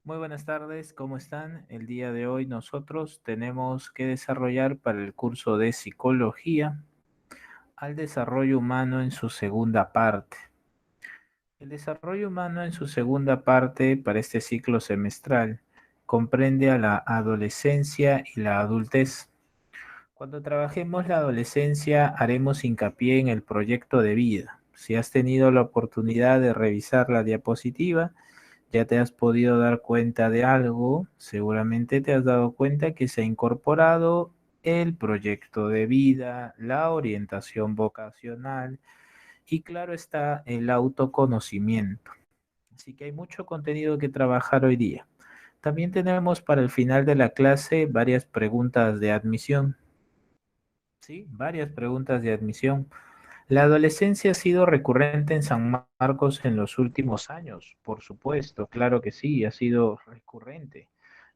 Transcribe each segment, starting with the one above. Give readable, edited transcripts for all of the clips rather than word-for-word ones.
Muy buenas tardes, ¿cómo están? El día de hoy nosotros tenemos que desarrollar para el curso de psicología al desarrollo humano en su segunda parte. El desarrollo humano en su segunda parte para este ciclo semestral comprende a la adolescencia y la adultez. Cuando trabajemos la adolescencia haremos hincapié en el proyecto de vida. Si has tenido la oportunidad de revisar la diapositiva, ya te has podido dar cuenta de algo, seguramente te has dado cuenta que se ha incorporado el proyecto de vida, la orientación vocacional y claro está el autoconocimiento. Así que hay mucho contenido que trabajar hoy día. También tenemos para el final de la clase varias preguntas de admisión. Sí, varias preguntas de admisión. La adolescencia ha sido recurrente en San Marcos en los últimos años, por supuesto, claro que sí, ha sido recurrente.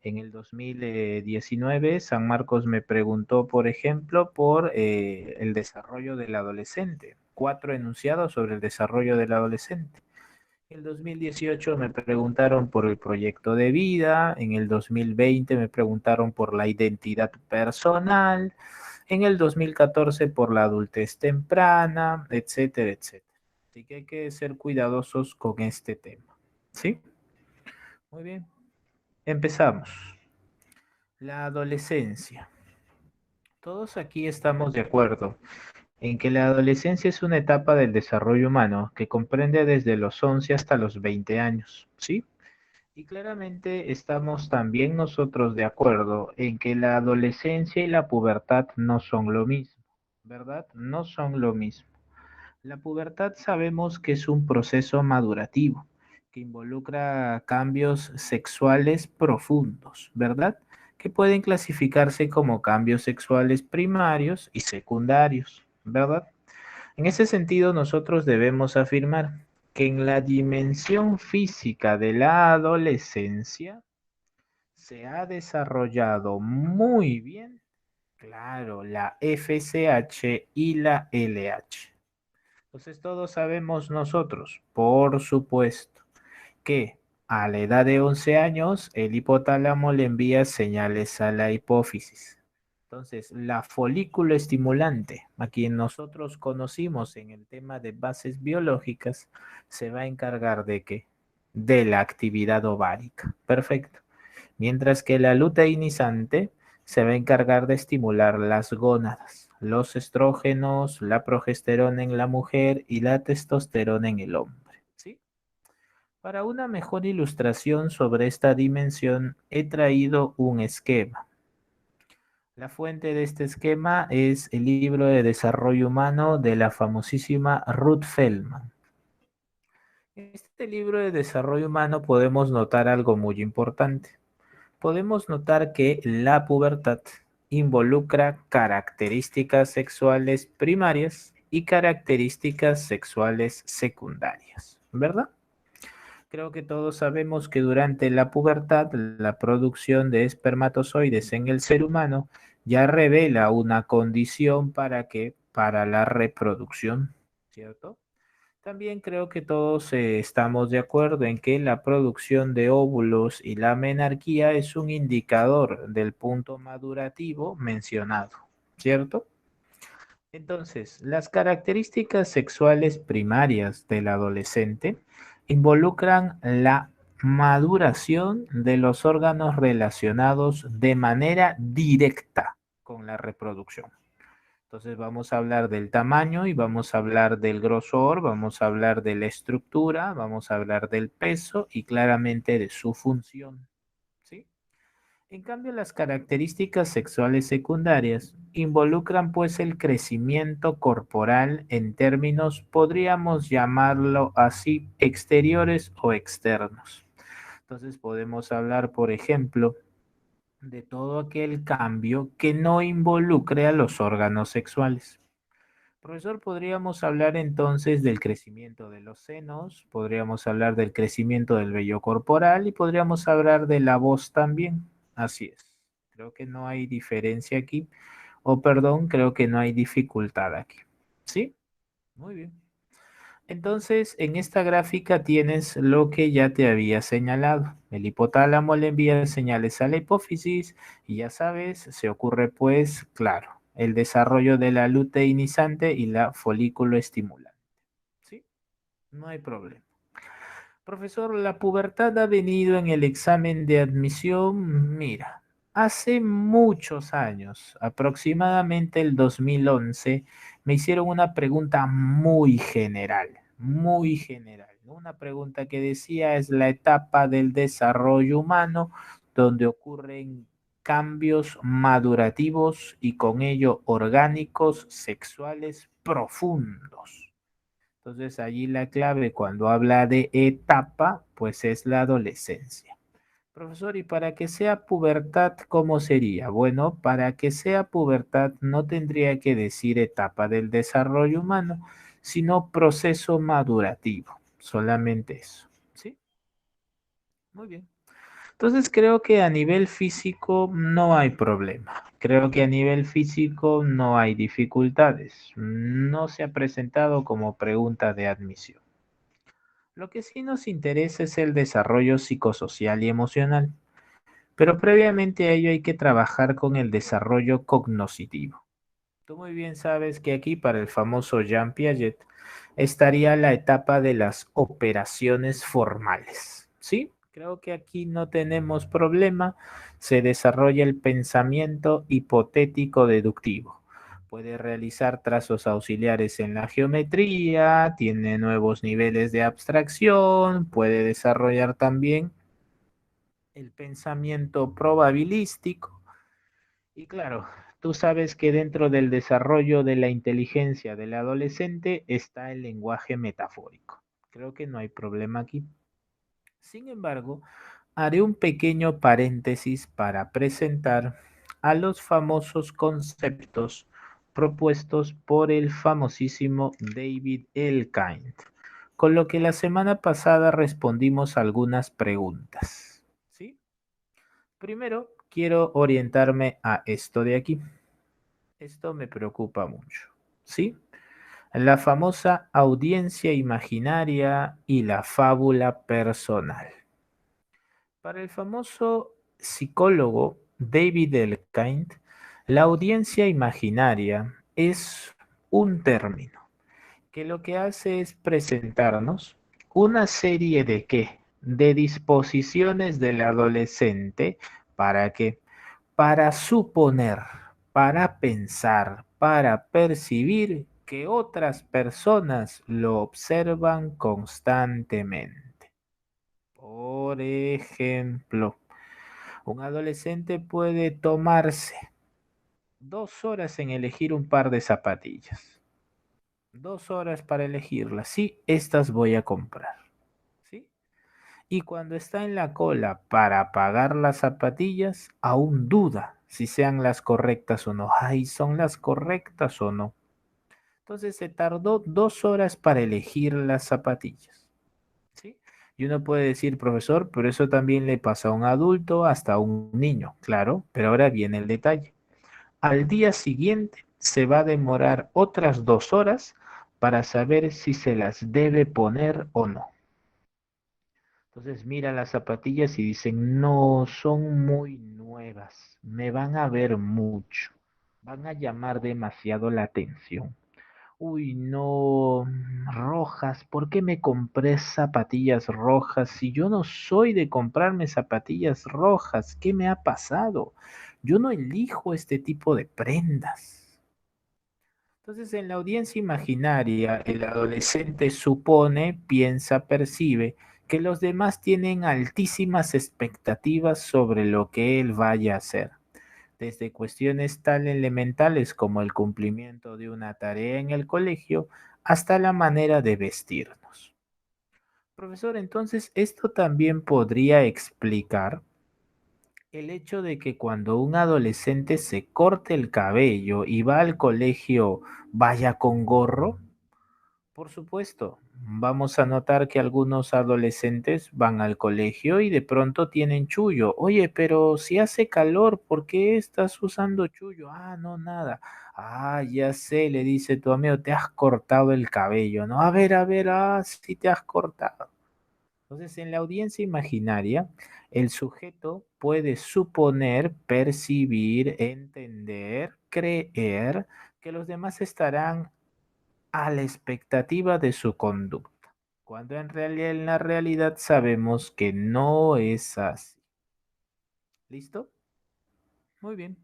En el 2019, San Marcos me preguntó, por ejemplo, por el desarrollo del adolescente, 4 enunciados sobre el desarrollo del adolescente. En el 2018 me preguntaron por el proyecto de vida, en el 2020 me preguntaron por la identidad personal, en el 2014 por la adultez temprana, etcétera, etcétera. Así que hay que ser cuidadosos con este tema. ¿Sí? Muy bien. Empezamos. La adolescencia. Todos aquí estamos de acuerdo en que la adolescencia es una etapa del desarrollo humano que comprende desde los 11 hasta los 20 años. ¿Sí? Y claramente estamos también nosotros de acuerdo en que la adolescencia y la pubertad no son lo mismo, ¿verdad? No son lo mismo. La pubertad sabemos que es un proceso madurativo que involucra cambios sexuales profundos, ¿verdad? Que pueden clasificarse como cambios sexuales primarios y secundarios, ¿verdad? En ese sentido, nosotros debemos afirmar que en la dimensión física de la adolescencia se ha desarrollado muy bien, claro, la FSH y la LH. Entonces todos sabemos nosotros, por supuesto, que a la edad de 11 años el hipotálamo le envía señales a la hipófisis. Entonces, la folículo estimulante, a quien nosotros conocimos en el tema de bases biológicas, se va a encargar de qué? De la actividad ovárica. Perfecto. Mientras que la luteinizante se va a encargar de estimular las gónadas, los estrógenos, la progesterona en la mujer y la testosterona en el hombre. ¿Sí? Para una mejor ilustración sobre esta dimensión, he traído un esquema. La fuente de este esquema es el libro de desarrollo humano de la famosísima Ruth Feldman. En este libro de desarrollo humano podemos notar algo muy importante. Podemos notar que la pubertad involucra características sexuales primarias y características sexuales secundarias, ¿verdad? Creo que todos sabemos que durante la pubertad la producción de espermatozoides en el ser humano ya revela una condición para que para la reproducción, ¿cierto? También creo que todos estamos de acuerdo en que la producción de óvulos y la menarquía es un indicador del punto madurativo mencionado, ¿cierto? Entonces, las características sexuales primarias del adolescente involucran la maduración de los órganos relacionados de manera directa con la reproducción. Entonces vamos a hablar del tamaño y vamos a hablar del grosor, vamos a hablar de la estructura, vamos a hablar del peso y claramente de su función. ¿Sí? En cambio, las características sexuales secundarias involucran pues el crecimiento corporal en términos, podríamos llamarlo así, exteriores o externos. Entonces podemos hablar, por ejemplo, de todo aquel cambio que no involucre a los órganos sexuales. Profesor, podríamos hablar entonces del crecimiento de los senos, podríamos hablar del crecimiento del vello corporal y podríamos hablar de la voz también. Así es. Creo que no hay diferencia aquí, o perdón, creo que no hay dificultad aquí. ¿Sí? Muy bien. Entonces, en esta gráfica tienes lo que ya te había señalado. El hipotálamo le envía señales a la hipófisis y ya sabes, se ocurre pues, claro, el desarrollo de la luteinizante y la folículo estimulante. ¿Sí? No hay problema. Profesor, la pubertad ha venido en el examen de admisión. Mira, hace muchos años, aproximadamente el 2011, me hicieron una pregunta muy general, muy general, ¿no? Una pregunta que decía es la etapa del desarrollo humano donde ocurren cambios madurativos y con ello orgánicos sexuales profundos. Entonces allí la clave cuando habla de etapa, pues es la adolescencia. Profesor, y para que sea pubertad, ¿cómo sería? Bueno, para que sea pubertad no tendría que decir etapa del desarrollo humano, sino proceso madurativo. Solamente eso. ¿Sí? Muy bien. Entonces creo que a nivel físico no hay problema. Creo que a nivel físico no hay dificultades. No se ha presentado como pregunta de admisión. Lo que sí nos interesa es el desarrollo psicosocial y emocional, pero previamente a ello hay que trabajar con el desarrollo cognoscitivo. Tú muy bien sabes que aquí para el famoso Jean Piaget estaría la etapa de las operaciones formales. ¿Sí? Creo que aquí no tenemos problema. Se desarrolla el pensamiento hipotético deductivo. Puede realizar trazos auxiliares en la geometría, tiene nuevos niveles de abstracción, puede desarrollar también el pensamiento probabilístico. Y claro, tú sabes que dentro del desarrollo de la inteligencia del adolescente está el lenguaje metafórico. Creo que no hay problema aquí. Sin embargo, haré un pequeño paréntesis para presentar a los famosos conceptos propuestos por el famosísimo David Elkind, con lo que la semana pasada respondimos algunas preguntas. ¿Sí? Primero, quiero orientarme a esto de aquí. Esto me preocupa mucho. ¿Sí? La famosa audiencia imaginaria y la fábula personal. Para el famoso psicólogo David Elkind, la audiencia imaginaria es un término que lo que hace es presentarnos una serie de qué, de disposiciones del adolescente para que, para suponer, para pensar, para percibir que otras personas lo observan constantemente. Por ejemplo, un adolescente puede tomarse 2 horas en elegir un par de zapatillas. 2 horas para elegirlas. Sí, estas voy a comprar. ¿Sí? Y cuando está en la cola para pagar las zapatillas, aún duda si sean las correctas o no. Ay, ¿son las correctas o no? Entonces se tardó 2 horas para elegir las zapatillas. ¿Sí? Y uno puede decir, profesor, pero eso también le pasa a un adulto, hasta a un niño. Claro, pero ahora viene el detalle. Al día siguiente se va a demorar otras 2 horas para saber si se las debe poner o no. Entonces mira las zapatillas y dicen, no, son muy nuevas, me van a ver mucho, van a llamar demasiado la atención. Uy, no, rojas, ¿por qué me compré zapatillas rojas? Si yo no soy de comprarme zapatillas rojas, ¿qué me ha pasado? Yo no elijo este tipo de prendas. Entonces, en la audiencia imaginaria, el adolescente supone, piensa, percibe que los demás tienen altísimas expectativas sobre lo que él vaya a hacer, desde cuestiones tan elementales como el cumplimiento de una tarea en el colegio hasta la manera de vestirnos. Profesor, entonces esto también podría explicar el hecho de que cuando un adolescente se corte el cabello y va al colegio, vaya con gorro. Por supuesto, vamos a notar que algunos adolescentes van al colegio y de pronto tienen chullo. Oye, pero si hace calor, ¿por qué estás usando chullo? Ah, no, nada. Ah, ya sé, le dice tu amigo, te has cortado el cabello, ¿no? A ver, sí te has cortado. Entonces, en la audiencia imaginaria, el sujeto puede suponer, percibir, entender, creer que los demás estarán a la expectativa de su conducta, cuando en la realidad sabemos que no es así. ¿Listo? Muy bien.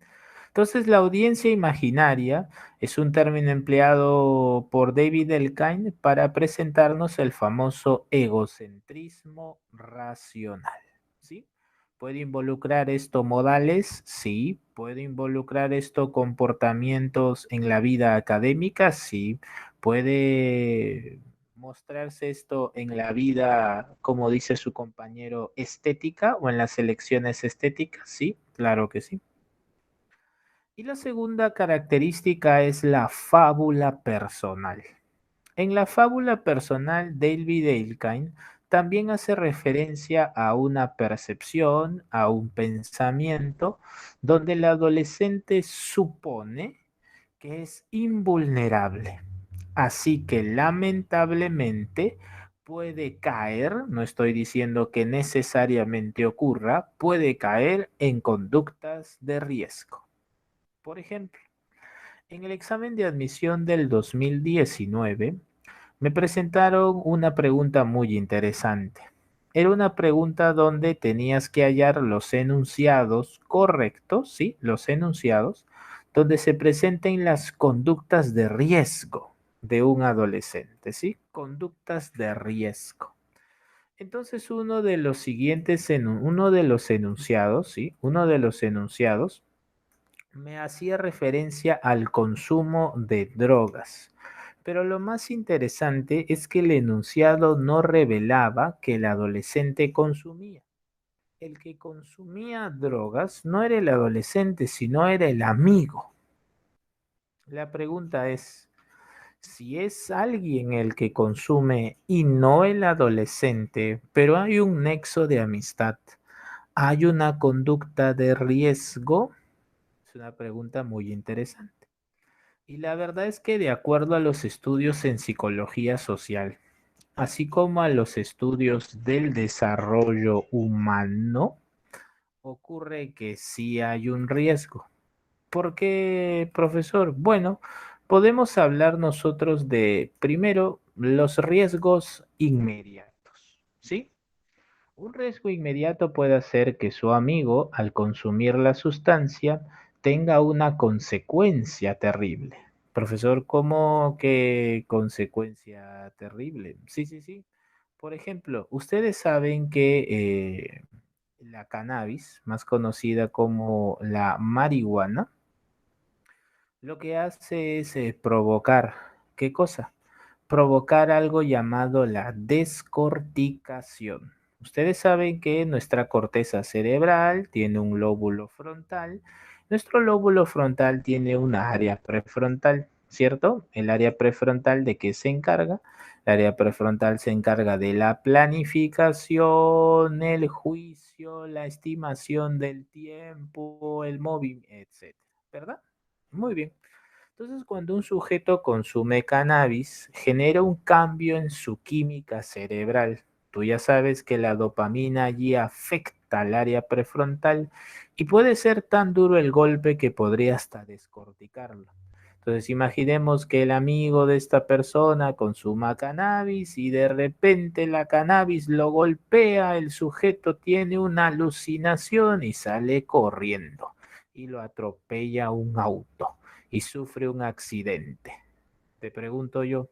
Entonces, la audiencia imaginaria es un término empleado por David Elkind para presentarnos el famoso egocentrismo racional. ¿Sí? ¿Puede involucrar esto modales? Sí. ¿Puede involucrar esto comportamientos en la vida académica? Sí. ¿Puede mostrarse esto en la vida, como dice su compañero, estética o en las elecciones estéticas? Sí, claro que sí. Y la segunda característica es la fábula personal. En la fábula personal, David Elkind también hace referencia a una percepción, a un pensamiento, donde el adolescente supone que es invulnerable. Así que lamentablemente puede caer, no estoy diciendo que necesariamente ocurra, puede caer en conductas de riesgo. Por ejemplo, en el examen de admisión del 2019, me presentaron una pregunta muy interesante. Era una pregunta donde tenías que hallar los enunciados correctos, ¿sí? Los enunciados, donde se presenten las conductas de riesgo de un adolescente, ¿sí? Conductas de riesgo. Entonces, uno de los enunciados, ¿sí? Uno de los enunciados me hacía referencia al consumo de drogas. Pero lo más interesante es que el enunciado no revelaba que el adolescente consumía. El que consumía drogas no era el adolescente, sino era el amigo. La pregunta es, si es alguien el que consume y no el adolescente, pero hay un nexo de amistad, ¿hay una conducta de riesgo? Es una pregunta muy interesante. Y la verdad es que de acuerdo a los estudios en psicología social, así como a los estudios del desarrollo humano, ocurre que sí hay un riesgo. ¿Por qué, profesor? Bueno, podemos hablar nosotros de, primero, los riesgos inmediatos, ¿sí? Un riesgo inmediato puede hacer que su amigo, al consumir la sustancia, tenga una consecuencia terrible. Profesor, ¿cómo que consecuencia terrible? Sí, sí, sí. Por ejemplo, ustedes saben que la cannabis, más conocida como la marihuana, lo que hace es provocar, ¿qué cosa? Provocar algo llamado la descorticación. Ustedes saben que nuestra corteza cerebral tiene un lóbulo frontal. Nuestro lóbulo frontal tiene una área prefrontal, ¿cierto? El área prefrontal, ¿de qué se encarga? El área prefrontal se encarga de la planificación, el juicio, la estimación del tiempo, el movimiento, etcétera, ¿verdad? Muy bien. Entonces, cuando un sujeto consume cannabis, genera un cambio en su química cerebral. Tú ya sabes que la dopamina allí afecta al área prefrontal y puede ser tan duro el golpe que podría hasta descorticarlo. Entonces, imaginemos que el amigo de esta persona consuma cannabis y de repente la cannabis lo golpea, el sujeto tiene una alucinación y sale corriendo y lo atropella un auto y sufre un accidente. Te pregunto yo,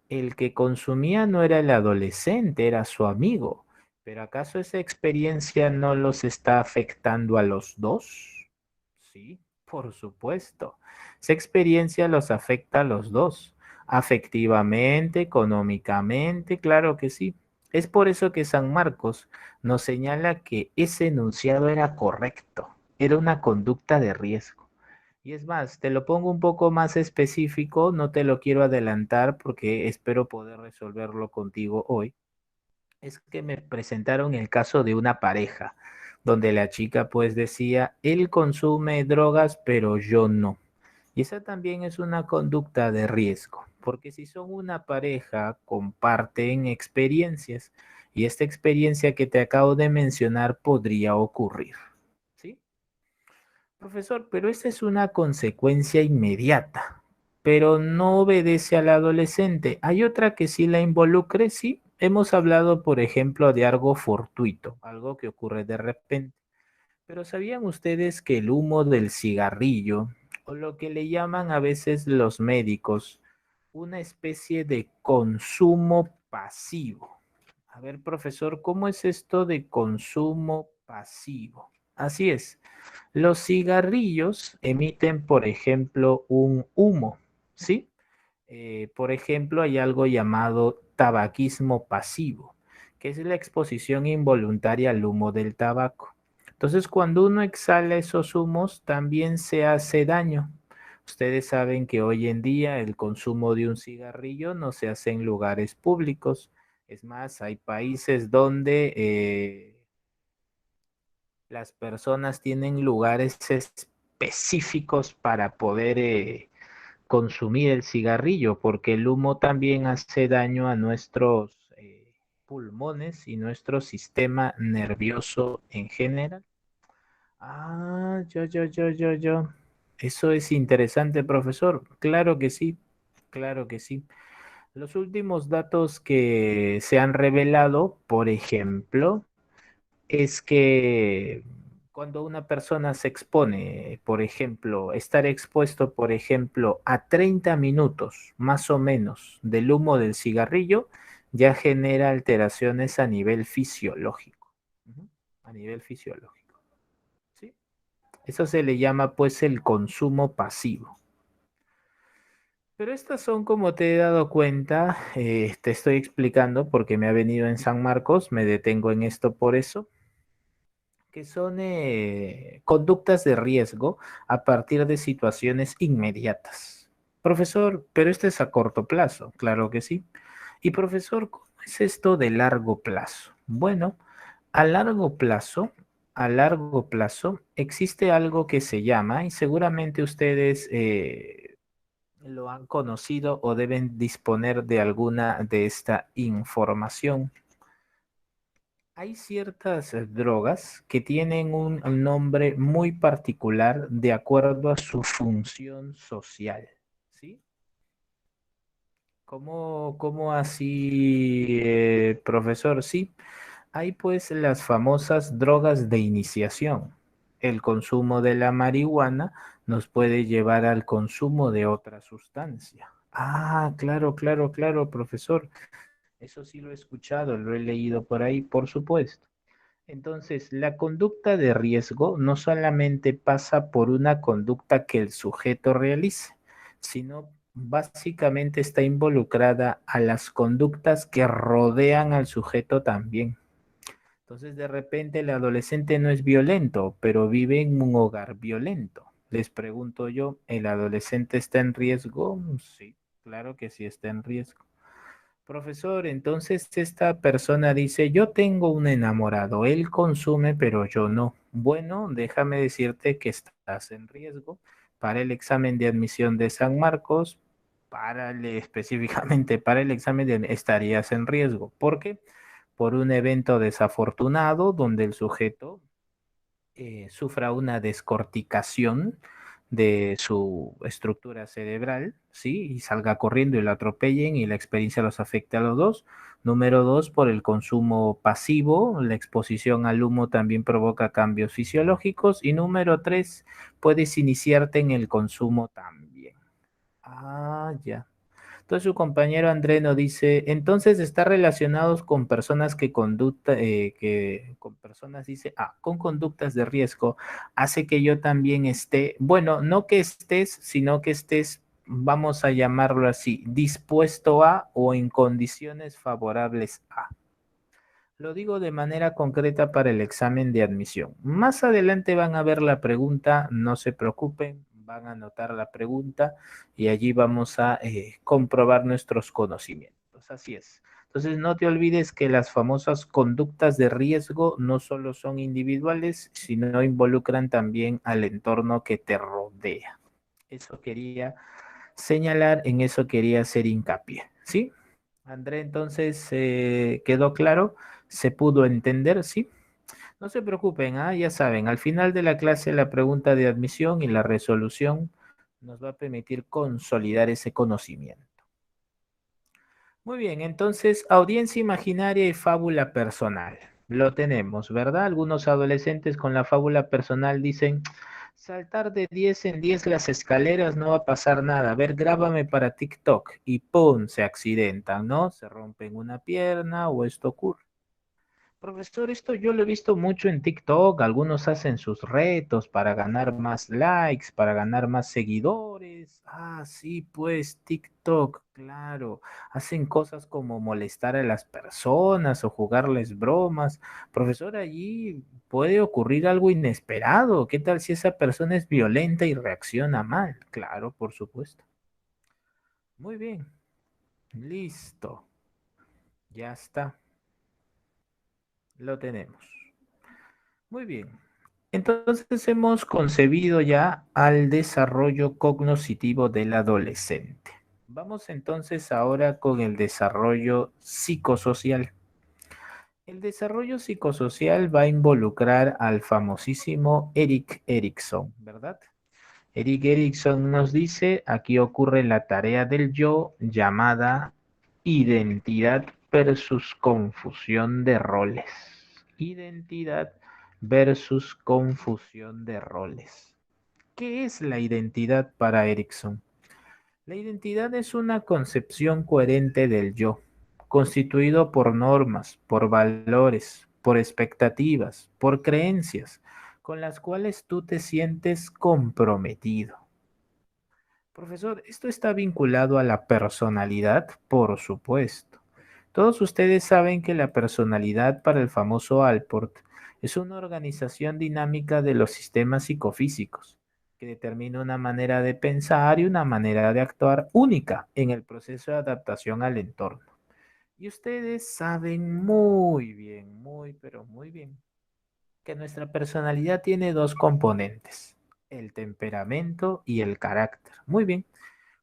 el que consumía no era el adolescente, era su amigo, pero ¿acaso esa experiencia no los está afectando a los dos? Sí, por supuesto. Esa experiencia los afecta a los dos, afectivamente, económicamente, claro que sí. Es por eso que San Marcos nos señala que ese enunciado era correcto, era una conducta de riesgo. Y es más, te lo pongo un poco más específico, no te lo quiero adelantar porque espero poder resolverlo contigo hoy. Es que me presentaron el caso de una pareja, donde la chica pues decía, él consume drogas, pero yo no. Y esa también es una conducta de riesgo, porque si son una pareja, comparten experiencias, y esta experiencia que te acabo de mencionar podría ocurrir. ¿Sí? Profesor, pero esta es una consecuencia inmediata, pero no obedece al adolescente. ¿Hay otra que sí la involucre? Sí. Hemos hablado, por ejemplo, de algo fortuito, algo que ocurre de repente. Pero ¿sabían ustedes que el humo del cigarrillo, o lo que le llaman a veces los médicos, una especie de consumo pasivo? A ver, profesor, ¿cómo es esto de consumo pasivo? Así es. Los cigarrillos emiten, por ejemplo, un humo, ¿sí? Por ejemplo, hay algo llamado tabaquismo pasivo, que es la exposición involuntaria al humo del tabaco. Entonces, cuando uno exhala esos humos, también se hace daño. Ustedes saben que hoy en día el consumo de un cigarrillo no se hace en lugares públicos. Es más, hay países donde las personas tienen lugares específicos para poder consumir el cigarrillo, porque el humo también hace daño a nuestros pulmones y nuestro sistema nervioso en general. Ah, yo. Eso es interesante, profesor. Claro que sí, claro que sí. Los últimos datos que se han revelado, por ejemplo, es que cuando una persona se expone, por ejemplo, estar expuesto, por ejemplo, a 30 minutos más o menos del humo del cigarrillo, ya genera alteraciones a nivel fisiológico. Ujú. A nivel fisiológico. ¿Sí? Eso se le llama pues el consumo pasivo. Pero estas son, como te he dado cuenta, te estoy explicando porque me ha venido en San Marcos, me detengo en esto por eso que son conductas de riesgo a partir de situaciones inmediatas. Profesor, pero esto es a corto plazo, claro que sí. Y profesor, ¿cómo es esto de largo plazo? Bueno, a largo plazo, a largo plazo existe algo que se llama, y seguramente ustedes lo han conocido o deben disponer de alguna de esta información. Hay ciertas drogas que tienen un nombre muy particular de acuerdo a su función social, ¿sí? ¿Cómo así, profesor? Sí, hay pues las famosas drogas de iniciación. El consumo de la marihuana nos puede llevar al consumo de otra sustancia. Ah, claro, claro, claro, profesor. Eso sí lo he escuchado, lo he leído por ahí, por supuesto. Entonces, la conducta de riesgo no solamente pasa por una conducta que el sujeto realice, sino básicamente está involucrada a las conductas que rodean al sujeto también. Entonces, de repente, el adolescente no es violento, pero vive en un hogar violento. Les pregunto yo, ¿el adolescente está en riesgo? Sí, claro que sí está en riesgo. Profesor, entonces esta persona dice, yo tengo un enamorado, él consume, pero yo no. Bueno, déjame decirte que estás en riesgo para el examen de admisión de San Marcos, específicamente para el examen estarías en riesgo. ¿Por qué? Por un evento desafortunado donde el sujeto sufra una descorticación de su estructura cerebral, ¿sí? Y salga corriendo y lo atropellen y la experiencia los afecte a los dos. Número dos, por el consumo pasivo, la exposición al humo también provoca cambios fisiológicos. Y número tres, puedes iniciarte en el consumo también. Ah, ya. Entonces su compañero André nos dice, entonces está relacionados con personas con personas, dice, con conductas de riesgo, hace que yo también esté, bueno, no que estés, sino que estés, vamos a llamarlo así, dispuesto a o en condiciones favorables a. Lo digo de manera concreta para el examen de admisión. Más adelante van a ver la pregunta, no se preocupen, van a anotar la pregunta y allí vamos a comprobar nuestros conocimientos. Así es. Entonces, no te olvides que las famosas conductas de riesgo no solo son individuales, sino involucran también al entorno que te rodea. Eso quería señalar, en eso quería hacer hincapié. ¿Sí? André, entonces, ¿quedó claro? ¿Se pudo entender? ¿Sí? No se preocupen, ya saben, al final de la clase la pregunta de admisión y la resolución nos va a permitir consolidar ese conocimiento. Muy bien, entonces, audiencia imaginaria y fábula personal. Lo tenemos, ¿verdad? Algunos adolescentes con la fábula personal dicen, saltar de 10 en 10 las escaleras no va a pasar nada. A ver, grábame para TikTok y ¡pum! Se accidentan, ¿no? Se rompen una pierna o esto ocurre. Profesor, esto yo lo he visto mucho en TikTok. Algunos hacen sus retos para ganar más likes, para ganar más seguidores. Ah, sí, pues TikTok, claro. Hacen cosas como molestar a las personas o jugarles bromas. Profesor, allí puede ocurrir algo inesperado. ¿Qué tal si esa persona es violenta y reacciona mal? Claro, por supuesto. Muy bien. Listo. Ya está. Lo tenemos. Muy bien. Entonces hemos concebido ya al desarrollo cognoscitivo del adolescente. Vamos entonces ahora con el desarrollo psicosocial. El desarrollo psicosocial va a involucrar al famosísimo Erik Erikson, ¿verdad? Erik Erikson nos dice, aquí ocurre la tarea del yo llamada identidad versus confusión de roles. Identidad versus confusión de roles. ¿Qué es la identidad para Erikson? La identidad es una concepción coherente del yo, constituido por normas, por valores, por expectativas, por creencias, con las cuales tú te sientes comprometido. Profesor, ¿esto está vinculado a la personalidad? Por supuesto. Todos ustedes saben que la personalidad para el famoso Alport es una organización dinámica de los sistemas psicofísicos que determina una manera de pensar y una manera de actuar única en el proceso de adaptación al entorno. Y ustedes saben muy bien, muy, pero muy bien, que nuestra personalidad tiene dos componentes, el temperamento y el carácter. Muy bien.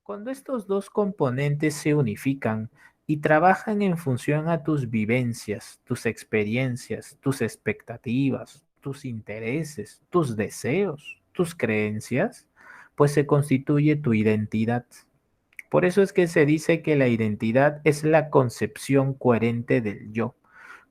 Cuando estos dos componentes se unifican y trabajan en función a tus vivencias, tus experiencias, tus expectativas, tus intereses, tus deseos, tus creencias, pues se constituye tu identidad. Por eso es que se dice que la identidad es la concepción coherente del yo,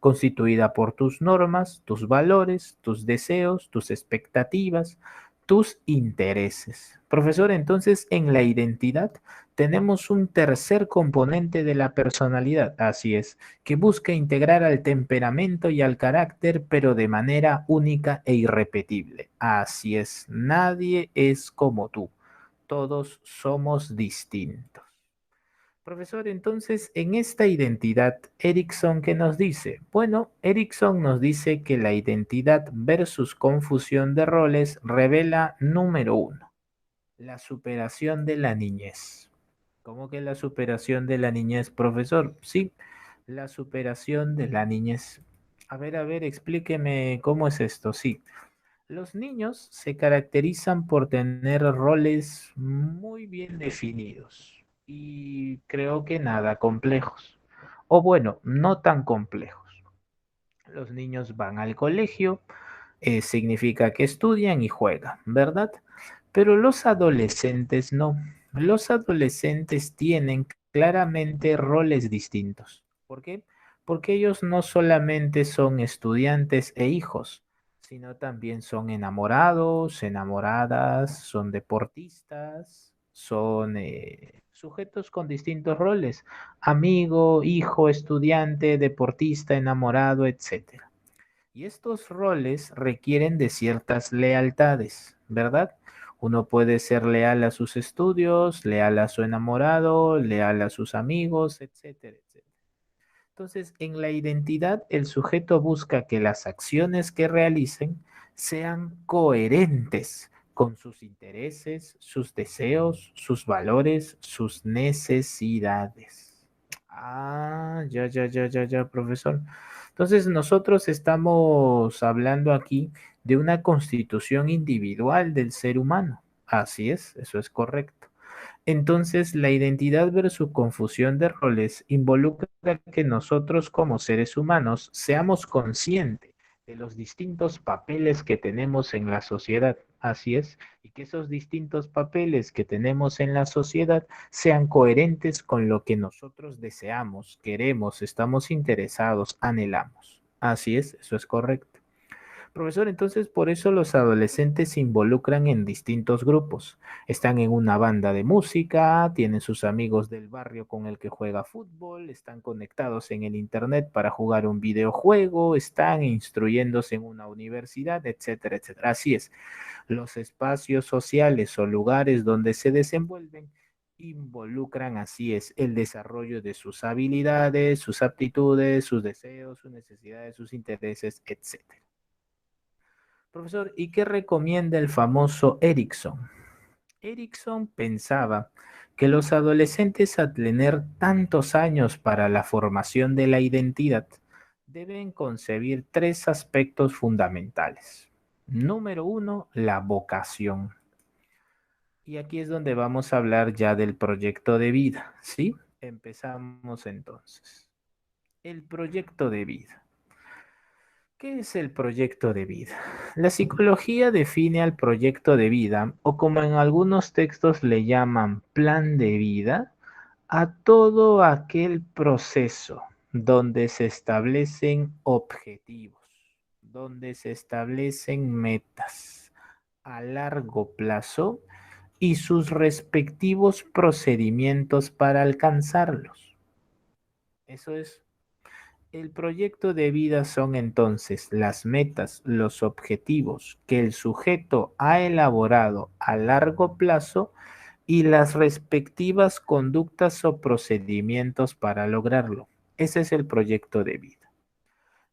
constituida por tus normas, tus valores, tus deseos, tus expectativas, tus intereses. Profesor, entonces en la identidad tenemos un tercer componente de la personalidad, así es, que busca integrar al temperamento y al carácter, pero de manera única e irrepetible. Así es, nadie es como tú, todos somos distintos. Profesor, entonces, en esta identidad, Erickson, ¿qué nos dice? Bueno, Erickson nos dice que la identidad versus confusión de roles revela, número uno, la superación de la niñez. ¿Cómo que la superación de la niñez, profesor? Sí, la superación de la niñez. A ver, explíqueme cómo es esto. Sí, los niños se caracterizan por tener roles muy bien definidos y creo que nada complejos. O bueno, no tan complejos. Los niños van al colegio, significa que estudian y juegan, ¿verdad? Pero los adolescentes no. Los adolescentes tienen claramente roles distintos. ¿Por qué? Porque ellos no solamente son estudiantes e hijos, sino también son enamorados, enamoradas, son deportistas, son sujetos con distintos roles, amigo, hijo, estudiante, deportista, enamorado, etcétera. Y estos roles requieren de ciertas lealtades, ¿verdad? Uno puede ser leal a sus estudios, leal a su enamorado, leal a sus amigos, etcétera, etcétera. Entonces, en la identidad, el sujeto busca que las acciones que realicen sean coherentes con sus intereses, sus deseos, sus valores, sus necesidades. Ah, ya, profesor. Entonces nosotros estamos hablando aquí de una constitución individual del ser humano. Así es, eso es correcto. Entonces, la identidad versus confusión de roles involucra que nosotros como seres humanos seamos conscientes de los distintos papeles que tenemos en la sociedad. Así es, y que esos distintos papeles que tenemos en la sociedad sean coherentes con lo que nosotros deseamos, queremos, estamos interesados, anhelamos. Así es, eso es correcto. Profesor, entonces por eso los adolescentes se involucran en distintos grupos. Están en una banda de música, tienen sus amigos del barrio con el que juega fútbol, están conectados en el internet para jugar un videojuego, están instruyéndose en una universidad, etcétera, etcétera. Así es, los espacios sociales o lugares donde se desenvuelven involucran, así es, el desarrollo de sus habilidades, sus aptitudes, sus deseos, sus necesidades, sus intereses, etcétera. Profesor, ¿y qué recomienda el famoso Erickson? Erickson pensaba que los adolescentes al tener tantos años para la formación de la identidad deben concebir tres aspectos fundamentales. Número uno, la vocación. Y aquí es donde vamos a hablar ya del proyecto de vida, ¿sí? Empezamos entonces. El proyecto de vida. ¿Qué es el proyecto de vida? La psicología define al proyecto de vida, o como en algunos textos le llaman plan de vida, a todo aquel proceso donde se establecen objetivos, donde se establecen metas a largo plazo y sus respectivos procedimientos para alcanzarlos. Eso es. El proyecto de vida son entonces las metas, los objetivos que el sujeto ha elaborado a largo plazo y las respectivas conductas o procedimientos para lograrlo. Ese es el proyecto de vida.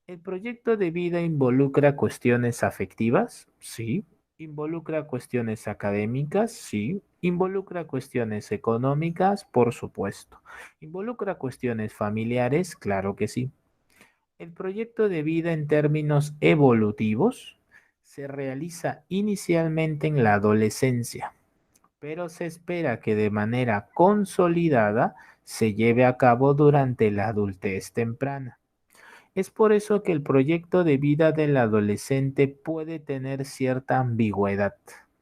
¿El proyecto de vida involucra cuestiones afectivas? Sí. ¿Involucra cuestiones académicas? Sí. ¿Involucra cuestiones económicas? Por supuesto. ¿Involucra cuestiones familiares? Claro que sí. El proyecto de vida en términos evolutivos se realiza inicialmente en la adolescencia, pero se espera que de manera consolidada se lleve a cabo durante la adultez temprana. Es por eso que el proyecto de vida del adolescente puede tener cierta ambigüedad.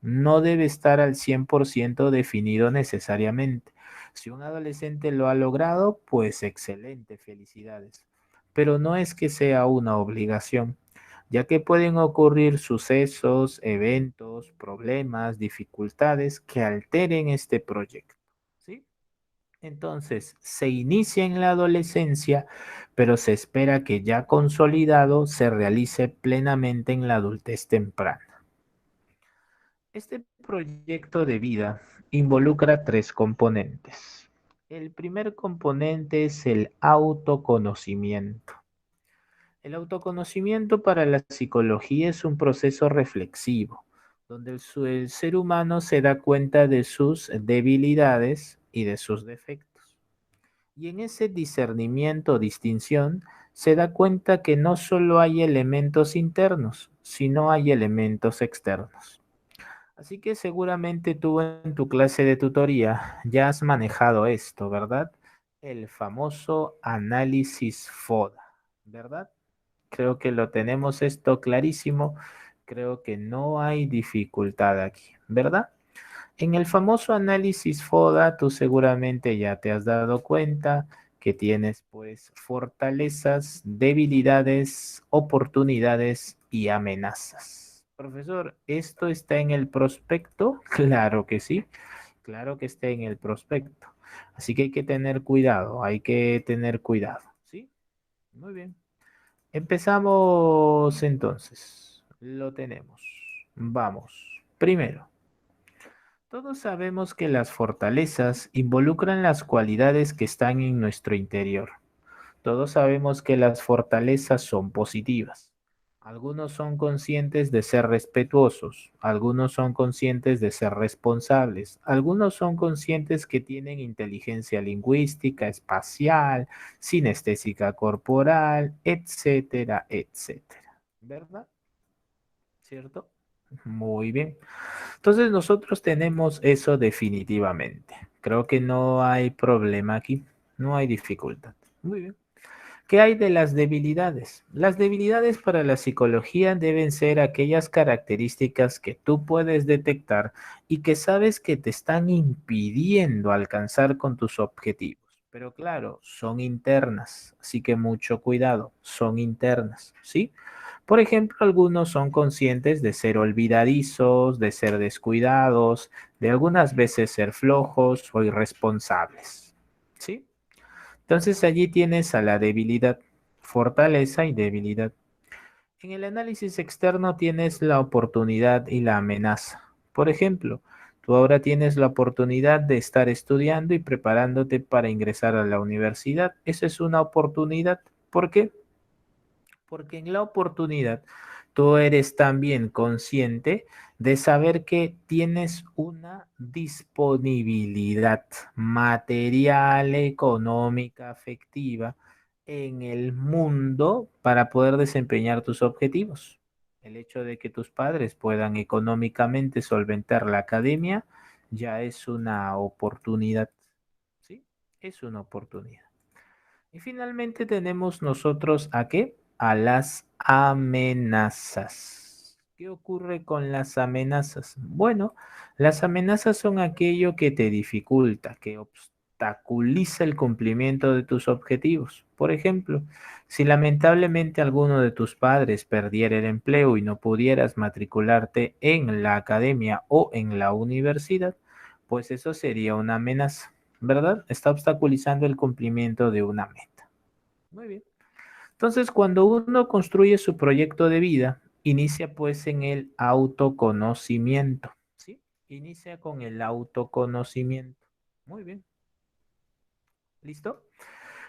No debe estar al 100% definido necesariamente. Si un adolescente lo ha logrado, pues excelente, felicidades. Pero no es que sea una obligación, ya que pueden ocurrir sucesos, eventos, problemas, dificultades que alteren este proyecto. ¿Sí? Entonces, se inicia en la adolescencia, pero se espera que ya consolidado se realice plenamente en la adultez temprana. Este proyecto de vida involucra tres componentes. El primer componente es el autoconocimiento. El autoconocimiento para la psicología es un proceso reflexivo, donde el ser humano se da cuenta de sus debilidades y de sus defectos. Y en ese discernimiento o distinción se da cuenta que no solo hay elementos internos, sino hay elementos externos. Así que seguramente tú en tu clase de tutoría ya has manejado esto, ¿verdad? El famoso análisis FODA, ¿verdad? Creo que lo tenemos esto clarísimo. Creo que no hay dificultad aquí, ¿verdad? En el famoso análisis FODA, tú seguramente ya te has dado cuenta que tienes pues fortalezas, debilidades, oportunidades y amenazas. Profesor, ¿esto está en el prospecto? Claro que sí, claro que está en el prospecto. Así que hay que tener cuidado, ¿sí? Muy bien. Empezamos entonces. Lo tenemos. Vamos. Primero. Todos sabemos que las fortalezas involucran las cualidades que están en nuestro interior. Todos sabemos que las fortalezas son positivas. Algunos son conscientes de ser respetuosos, algunos son conscientes de ser responsables, algunos son conscientes que tienen inteligencia lingüística, espacial, sinestésica corporal, etcétera, etcétera. ¿Verdad? ¿Cierto? Muy bien. Entonces nosotros tenemos eso definitivamente. Creo que no hay problema aquí, no hay dificultad. Muy bien. ¿Qué hay de las debilidades? Las debilidades para la psicología deben ser aquellas características que tú puedes detectar y que sabes que te están impidiendo alcanzar con tus objetivos. Pero claro, son internas, así que mucho cuidado, son internas, ¿sí? Por ejemplo, algunos son conscientes de ser olvidadizos, de ser descuidados, de algunas veces ser flojos o irresponsables, ¿sí? Entonces allí tienes a la debilidad, fortaleza y debilidad. En el análisis externo tienes la oportunidad y la amenaza. Por ejemplo, tú ahora tienes la oportunidad de estar estudiando y preparándote para ingresar a la universidad. Esa es una oportunidad. ¿Por qué? Porque en la oportunidad tú eres también consciente de saber que tienes una disponibilidad material, económica, afectiva en el mundo para poder desempeñar tus objetivos. El hecho de que tus padres puedan económicamente solventar la academia ya es una oportunidad. ¿Sí? Es una oportunidad. Y finalmente tenemos nosotros ¿a qué? A las amenazas. ¿Qué ocurre con las amenazas? Bueno, las amenazas son aquello que te dificulta, que obstaculiza el cumplimiento de tus objetivos. Por ejemplo, si lamentablemente alguno de tus padres perdiera el empleo y no pudieras matricularte en la academia o en la universidad, pues eso sería una amenaza. ¿Verdad? Está obstaculizando el cumplimiento de una meta. Muy bien. Entonces, cuando uno construye su proyecto de vida, inicia pues en el autoconocimiento. ¿Sí? Inicia con el autoconocimiento. Muy bien. ¿Listo?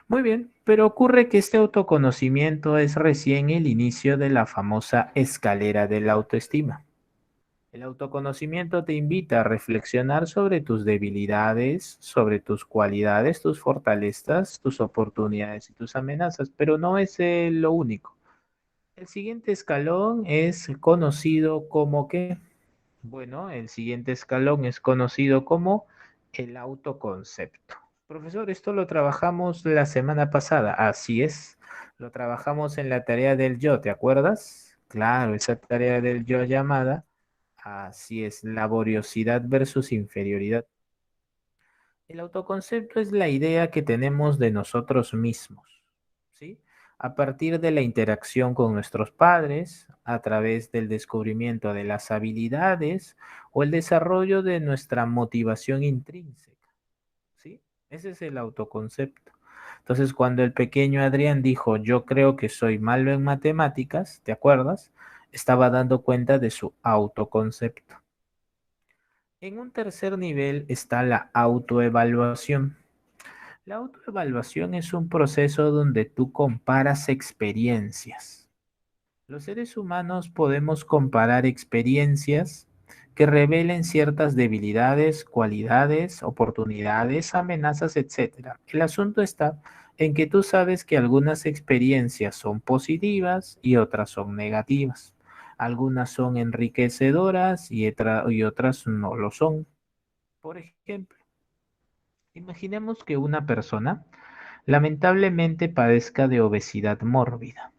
Muy bien, pero ocurre que este autoconocimiento es recién el inicio de la famosa escalera de la autoestima. El autoconocimiento te invita a reflexionar sobre tus debilidades, sobre tus cualidades, tus fortalezas, tus oportunidades y tus amenazas, pero no es lo único. El siguiente escalón es conocido como ¿qué? Bueno, el siguiente escalón es conocido como el autoconcepto. Profesor, esto lo trabajamos la semana pasada. Así es, lo trabajamos en la tarea del yo, ¿te acuerdas? Claro, esa tarea del yo llamada. Así es, laboriosidad versus inferioridad. El autoconcepto es la idea que tenemos de nosotros mismos, ¿sí? A partir de la interacción con nuestros padres, a través del descubrimiento de las habilidades o el desarrollo de nuestra motivación intrínseca, ¿sí? Ese es el autoconcepto. Entonces, cuando el pequeño Adrián dijo, yo creo que soy malo en matemáticas, ¿te acuerdas? Estaba dando cuenta de su autoconcepto. En un tercer nivel está la autoevaluación. La autoevaluación es un proceso donde tú comparas experiencias. Los seres humanos podemos comparar experiencias que revelen ciertas debilidades, cualidades, oportunidades, amenazas, etc. El asunto está en que tú sabes que algunas experiencias son positivas y otras son negativas. Algunas son enriquecedoras y otras no lo son. Por ejemplo, imaginemos que una persona lamentablemente padezca de obesidad mórbida.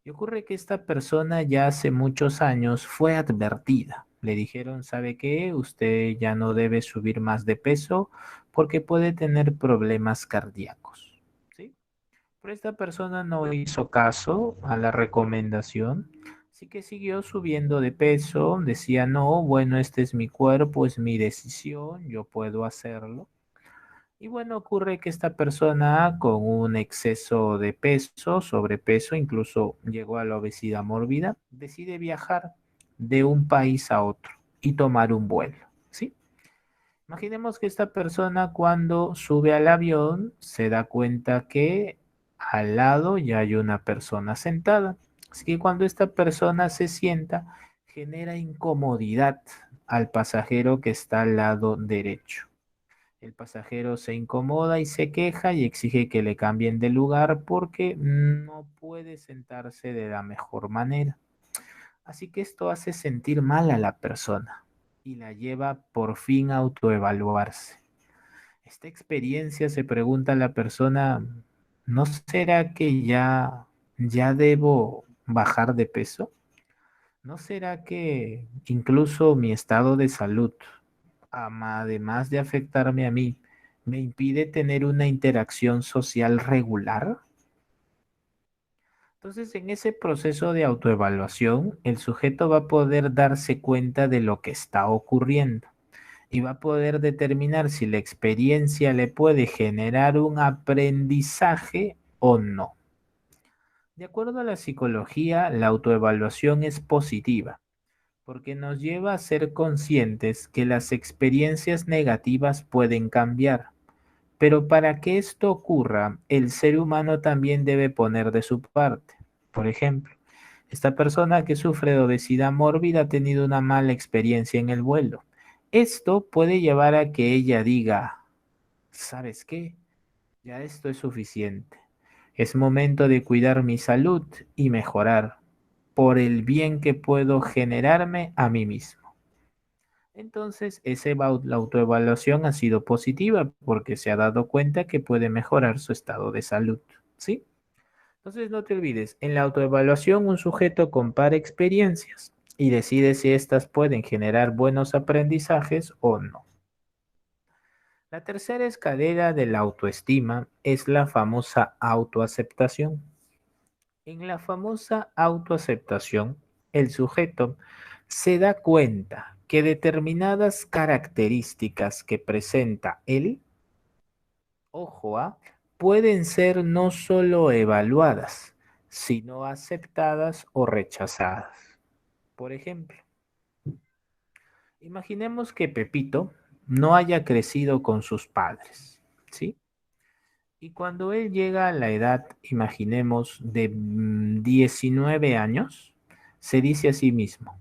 Y ocurre que esta persona ya hace muchos años fue advertida. Le dijeron, ¿sabe qué? Usted ya no debe subir más de peso porque puede tener problemas cardíacos. ¿Sí? Pero esta persona no hizo caso a la recomendación, así que siguió subiendo de peso. Decía, no, bueno, este es mi cuerpo, es mi decisión, yo puedo hacerlo. Y bueno, ocurre que esta persona con un exceso de peso, sobrepeso, incluso llegó a la obesidad mórbida, decide viajar de un país a otro y tomar un vuelo, ¿sí? Imaginemos que esta persona cuando sube al avión se da cuenta que al lado ya hay una persona sentada Así que cuando esta persona se sienta, genera incomodidad al pasajero que está al lado derecho. El pasajero se incomoda y se queja y exige que le cambien de lugar porque no puede sentarse de la mejor manera. Así que esto hace sentir mal a la persona y la lleva por fin a autoevaluarse. Esta experiencia, se pregunta la persona, ¿no será que ya debo bajar de peso? ¿No será que incluso mi estado de salud, además de afectarme a mí, me impide tener una interacción social regular? Entonces, en ese proceso de autoevaluación, el sujeto va a poder darse cuenta de lo que está ocurriendo y va a poder determinar si la experiencia le puede generar un aprendizaje o no. De acuerdo a la psicología, la autoevaluación es positiva porque nos lleva a ser conscientes que las experiencias negativas pueden cambiar. Pero para que esto ocurra, el ser humano también debe poner de su parte. Por ejemplo, esta persona que sufre de obesidad mórbida ha tenido una mala experiencia en el vuelo. Esto puede llevar a que ella diga, ¿sabes qué? Ya esto es suficiente. Es momento de cuidar mi salud y mejorar por el bien que puedo generarme a mí mismo. Entonces, la autoevaluación ha sido positiva porque se ha dado cuenta que puede mejorar su estado de salud, ¿sí? Entonces, no te olvides, en la autoevaluación un sujeto compara experiencias y decide si éstas pueden generar buenos aprendizajes o no. La tercera escalera de la autoestima es la famosa autoaceptación. En la famosa autoaceptación, el sujeto se da cuenta que determinadas características que presenta él, ojo, pueden ser no solo evaluadas, sino aceptadas o rechazadas. Por ejemplo, imaginemos que Pepito no haya crecido con sus padres, ¿sí? Y cuando él llega a la edad, imaginemos, de 19 años, se dice a sí mismo,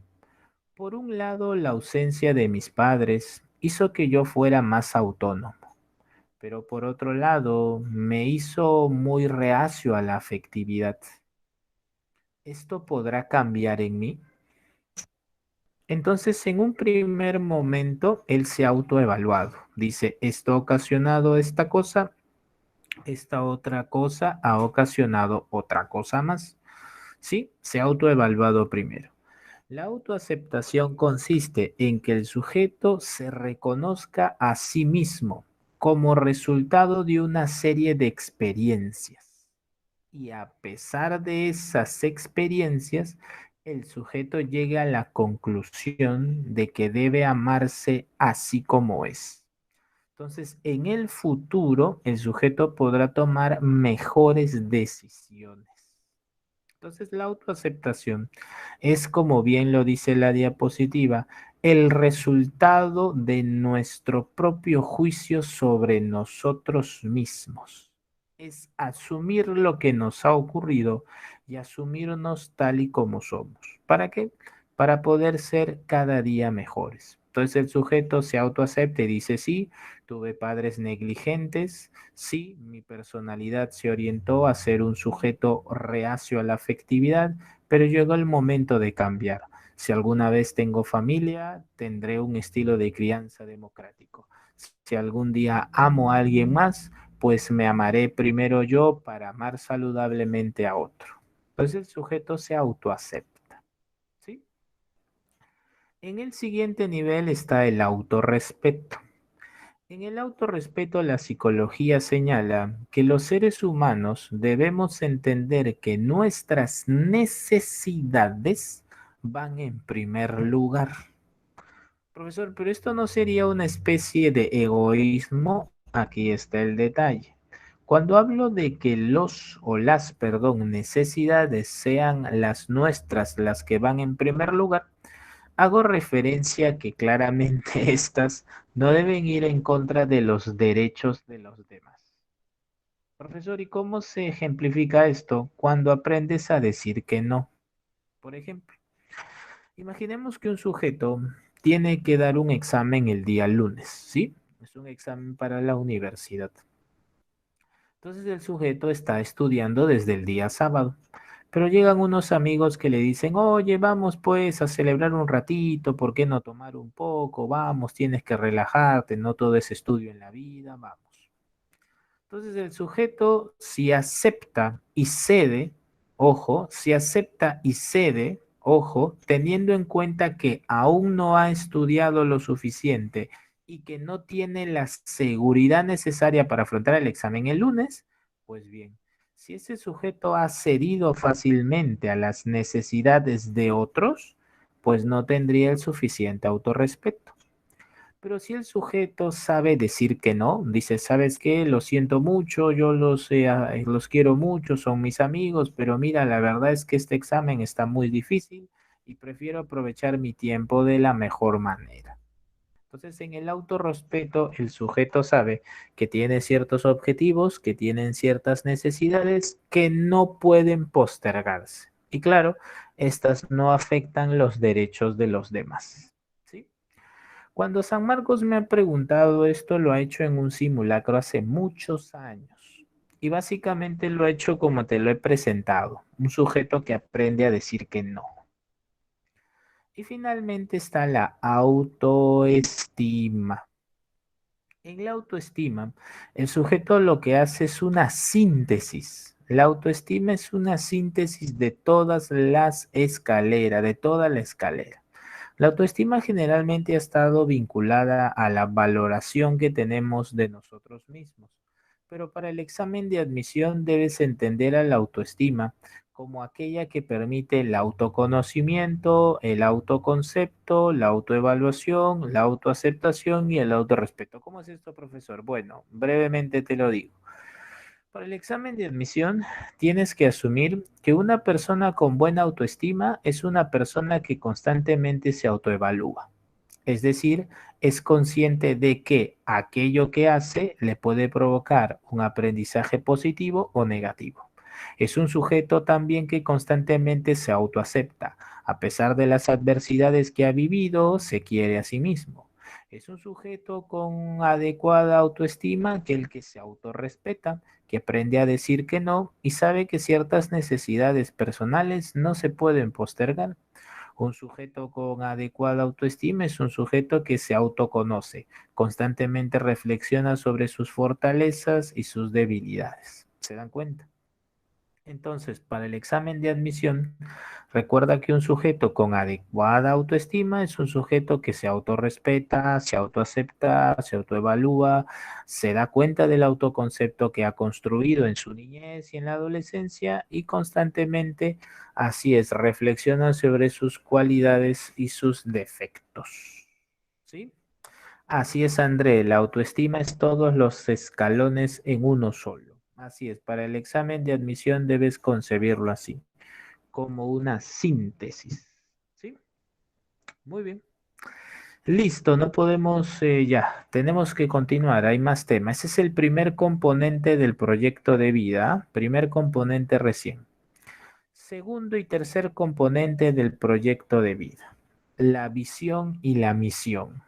por un lado, la ausencia de mis padres hizo que yo fuera más autónomo, pero por otro lado, me hizo muy reacio a la afectividad. ¿Esto podrá cambiar en mí? Entonces, en un primer momento, él se ha autoevaluado. Dice, esto ha ocasionado esta cosa, esta otra cosa ha ocasionado otra cosa más. Sí, se ha autoevaluado primero. La autoaceptación consiste en que el sujeto se reconozca a sí mismo como resultado de una serie de experiencias. Y a pesar de esas experiencias, el sujeto llega a la conclusión de que debe amarse así como es. Entonces, en el futuro, el sujeto podrá tomar mejores decisiones. Entonces, la autoaceptación es, como bien lo dice la diapositiva, el resultado de nuestro propio juicio sobre nosotros mismos. Es asumir lo que nos ha ocurrido y asumirnos tal y como somos. ¿Para qué? Para poder ser cada día mejores. Entonces el sujeto se autoacepta y dice, sí, tuve padres negligentes, sí, mi personalidad se orientó a ser un sujeto reacio a la afectividad, pero llegó el momento de cambiar. Si alguna vez tengo familia, tendré un estilo de crianza democrático. Si algún día amo a alguien más, pues me amaré primero yo para amar saludablemente a otro. Entonces el sujeto se autoacepta, ¿sí? En el siguiente nivel está el autorrespeto. En el autorrespeto, la psicología señala que los seres humanos debemos entender que nuestras necesidades van en primer lugar. Profesor, pero esto no sería una especie de egoísmo. Aquí está el detalle. Cuando hablo de que necesidades sean las nuestras las que van en primer lugar, hago referencia a que claramente estas no deben ir en contra de los derechos de los demás. Profesor, ¿y cómo se ejemplifica esto cuando aprendes a decir que no? Por ejemplo, imaginemos que un sujeto tiene que dar un examen el día lunes, ¿sí? Es un examen para la universidad. Entonces el sujeto está estudiando desde el día sábado, pero llegan unos amigos que le dicen, oye, vamos pues a celebrar un ratito, ¿por qué no tomar un poco? Vamos, tienes que relajarte, no todo es estudio en la vida, vamos. Entonces el sujeto, si acepta y cede, ojo, si acepta y cede, ojo, teniendo en cuenta que aún no ha estudiado lo suficiente y que no tiene la seguridad necesaria para afrontar el examen el lunes, pues bien, si ese sujeto ha cedido fácilmente a las necesidades de otros, pues no tendría el suficiente autorrespeto. Pero si el sujeto sabe decir que no, dice, ¿sabes qué? Lo siento mucho, yo los quiero mucho, son mis amigos, pero mira, la verdad es que este examen está muy difícil y prefiero aprovechar mi tiempo de la mejor manera. Entonces, en el autorrespeto, el sujeto sabe que tiene ciertos objetivos, que tienen ciertas necesidades que no pueden postergarse. Y claro, estas no afectan los derechos de los demás. ¿Sí? Cuando San Marcos me ha preguntado esto, lo ha hecho en un simulacro hace muchos años. Y básicamente lo ha hecho como te lo he presentado, un sujeto que aprende a decir que no. Y finalmente está la autoestima. En la autoestima, el sujeto lo que hace es una síntesis. La autoestima es una síntesis de todas las escaleras, de toda la escalera. La autoestima generalmente ha estado vinculada a la valoración que tenemos de nosotros mismos, pero para el examen de admisión debes entender a la autoestima como aquella que permite el autoconocimiento, el autoconcepto, la autoevaluación, la autoaceptación y el autorrespeto. ¿Cómo es esto, profesor? Bueno, brevemente te lo digo. Para el examen de admisión, tienes que asumir que una persona con buena autoestima es una persona que constantemente se autoevalúa. Es decir, es consciente de que aquello que hace le puede provocar un aprendizaje positivo o negativo. Es un sujeto también que constantemente se autoacepta. A pesar de las adversidades que ha vivido, se quiere a sí mismo. Es un sujeto con adecuada autoestima, aquel que se autorrespeta, que aprende a decir que no y sabe que ciertas necesidades personales no se pueden postergar. Un sujeto con adecuada autoestima es un sujeto que se autoconoce, constantemente reflexiona sobre sus fortalezas y sus debilidades. ¿Se dan cuenta? Entonces, para el examen de admisión, recuerda que un sujeto con adecuada autoestima es un sujeto que se autorrespeta, se autoacepta, se autoevalúa, se da cuenta del autoconcepto que ha construido en su niñez y en la adolescencia y constantemente, así es, reflexiona sobre sus cualidades y sus defectos. ¿Sí? Así es, André, la autoestima es todos los escalones en uno solo. Así es, para el examen de admisión debes concebirlo así, como una síntesis. ¿Sí? Muy bien. Listo, no podemos, ya, tenemos que continuar, hay más temas. Ese es el primer componente del proyecto de vida, primer componente recién. Segundo y tercer componente del proyecto de vida, la visión y la misión.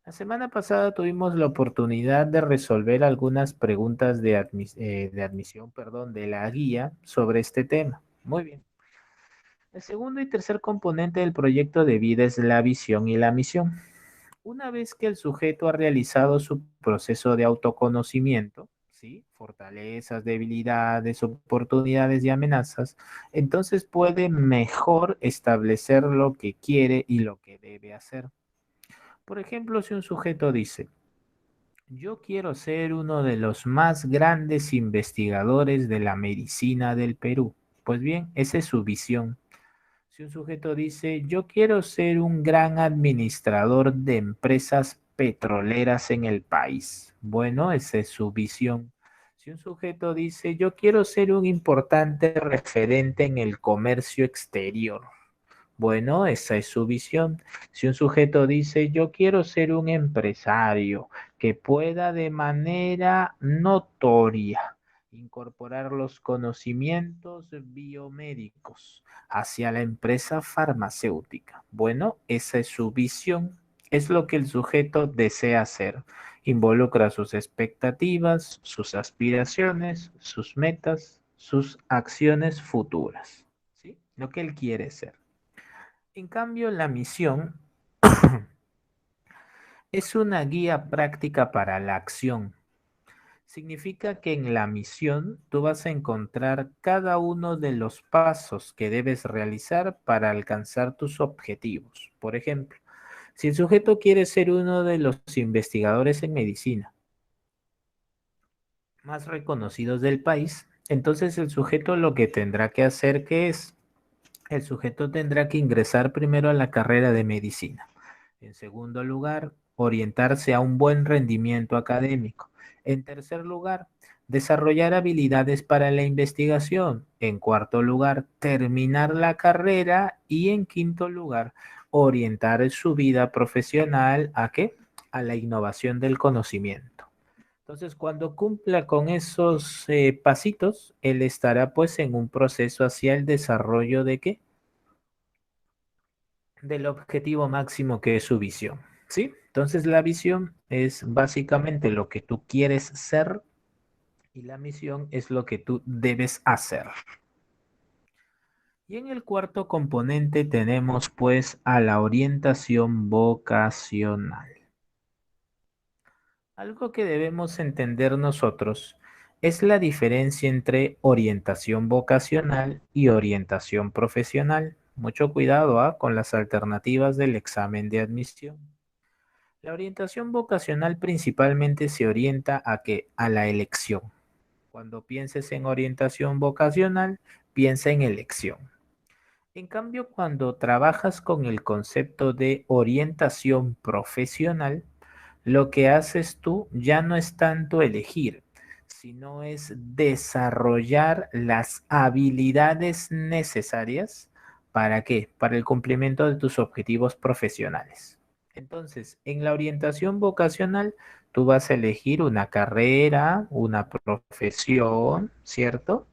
La semana pasada tuvimos la oportunidad de resolver algunas preguntas de admisión, perdón, de la guía sobre este tema. Muy bien. El segundo y tercer componente del proyecto de vida es la visión y la misión. Una vez que el sujeto ha realizado su proceso de autoconocimiento, ¿sí? Fortalezas, debilidades, oportunidades y amenazas, entonces puede mejor establecer lo que quiere y lo que debe hacer. Por ejemplo, si un sujeto dice, yo quiero ser uno de los más grandes investigadores de la medicina del Perú. Pues bien, esa es su visión. Si un sujeto dice, yo quiero ser un gran administrador de empresas petroleras en el país. Bueno, esa es su visión. Si un sujeto dice, yo quiero ser un importante referente en el comercio exterior. Bueno, esa es su visión. Si un sujeto dice, yo quiero ser un empresario que pueda de manera notoria incorporar los conocimientos biomédicos hacia la empresa farmacéutica. Bueno, esa es su visión, es lo que el sujeto desea hacer. Involucra sus expectativas, sus aspiraciones, sus metas, sus acciones futuras, ¿sí? Lo que él quiere ser. En cambio, la misión es una guía práctica para la acción. Significa que en la misión tú vas a encontrar cada uno de los pasos que debes realizar para alcanzar tus objetivos. Por ejemplo, si el sujeto quiere ser uno de los investigadores en medicina más reconocidos del país, entonces el sujeto lo que tendrá que hacer que es, el sujeto tendrá que ingresar primero a la carrera de medicina. En segundo lugar, orientarse a un buen rendimiento académico. En tercer lugar, desarrollar habilidades para la investigación. En cuarto lugar, terminar la carrera. Y en quinto lugar, orientar su vida profesional ¿a qué? A la innovación del conocimiento. Entonces, cuando cumpla con esos pasitos, él estará pues en un proceso hacia el desarrollo de qué? Del objetivo máximo que es su visión, ¿sí? Entonces la visión es básicamente lo que tú quieres ser y la misión es lo que tú debes hacer. Y en el cuarto componente tenemos pues a la orientación vocacional. Algo que debemos entender nosotros es la diferencia entre orientación vocacional y orientación profesional. Mucho cuidado, con las alternativas del examen de admisión. La orientación vocacional principalmente se orienta a que a la elección. Cuando pienses en orientación vocacional, piensa en elección. En cambio, cuando trabajas con el concepto de orientación profesional, lo que haces tú ya no es tanto elegir, sino es desarrollar las habilidades necesarias. ¿Para qué? Para el cumplimiento de tus objetivos profesionales. Entonces, en la orientación vocacional, tú vas a elegir una carrera, una profesión, ¿cierto?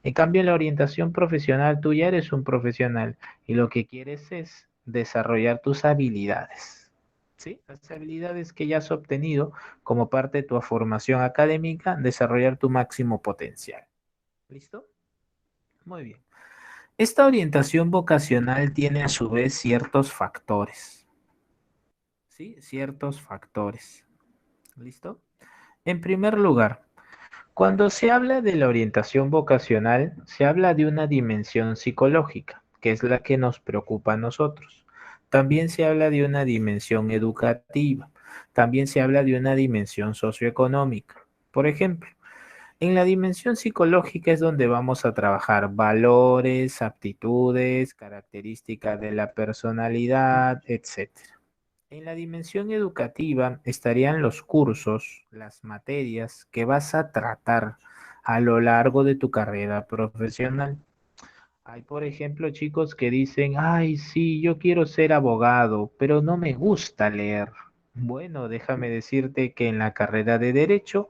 En cambio, en la orientación profesional, tú ya eres un profesional y lo que quieres es desarrollar tus habilidades, ¿sí? Las habilidades que ya has obtenido como parte de tu formación académica, desarrollar tu máximo potencial. ¿Listo? Muy bien. Esta orientación vocacional tiene a su vez ciertos factores, ¿sí? Ciertos factores. ¿Listo? En primer lugar, cuando se habla de la orientación vocacional, se habla de una dimensión psicológica, que es la que nos preocupa a nosotros. También se habla de una dimensión educativa. También se habla de una dimensión socioeconómica. Por ejemplo, en la dimensión psicológica es donde vamos a trabajar valores, aptitudes, características de la personalidad, etcétera. En la dimensión educativa estarían los cursos, las materias que vas a tratar a lo largo de tu carrera profesional. Hay, por ejemplo, chicos que dicen, ay, sí, yo quiero ser abogado, pero no me gusta leer. Bueno, déjame decirte que en la carrera de Derecho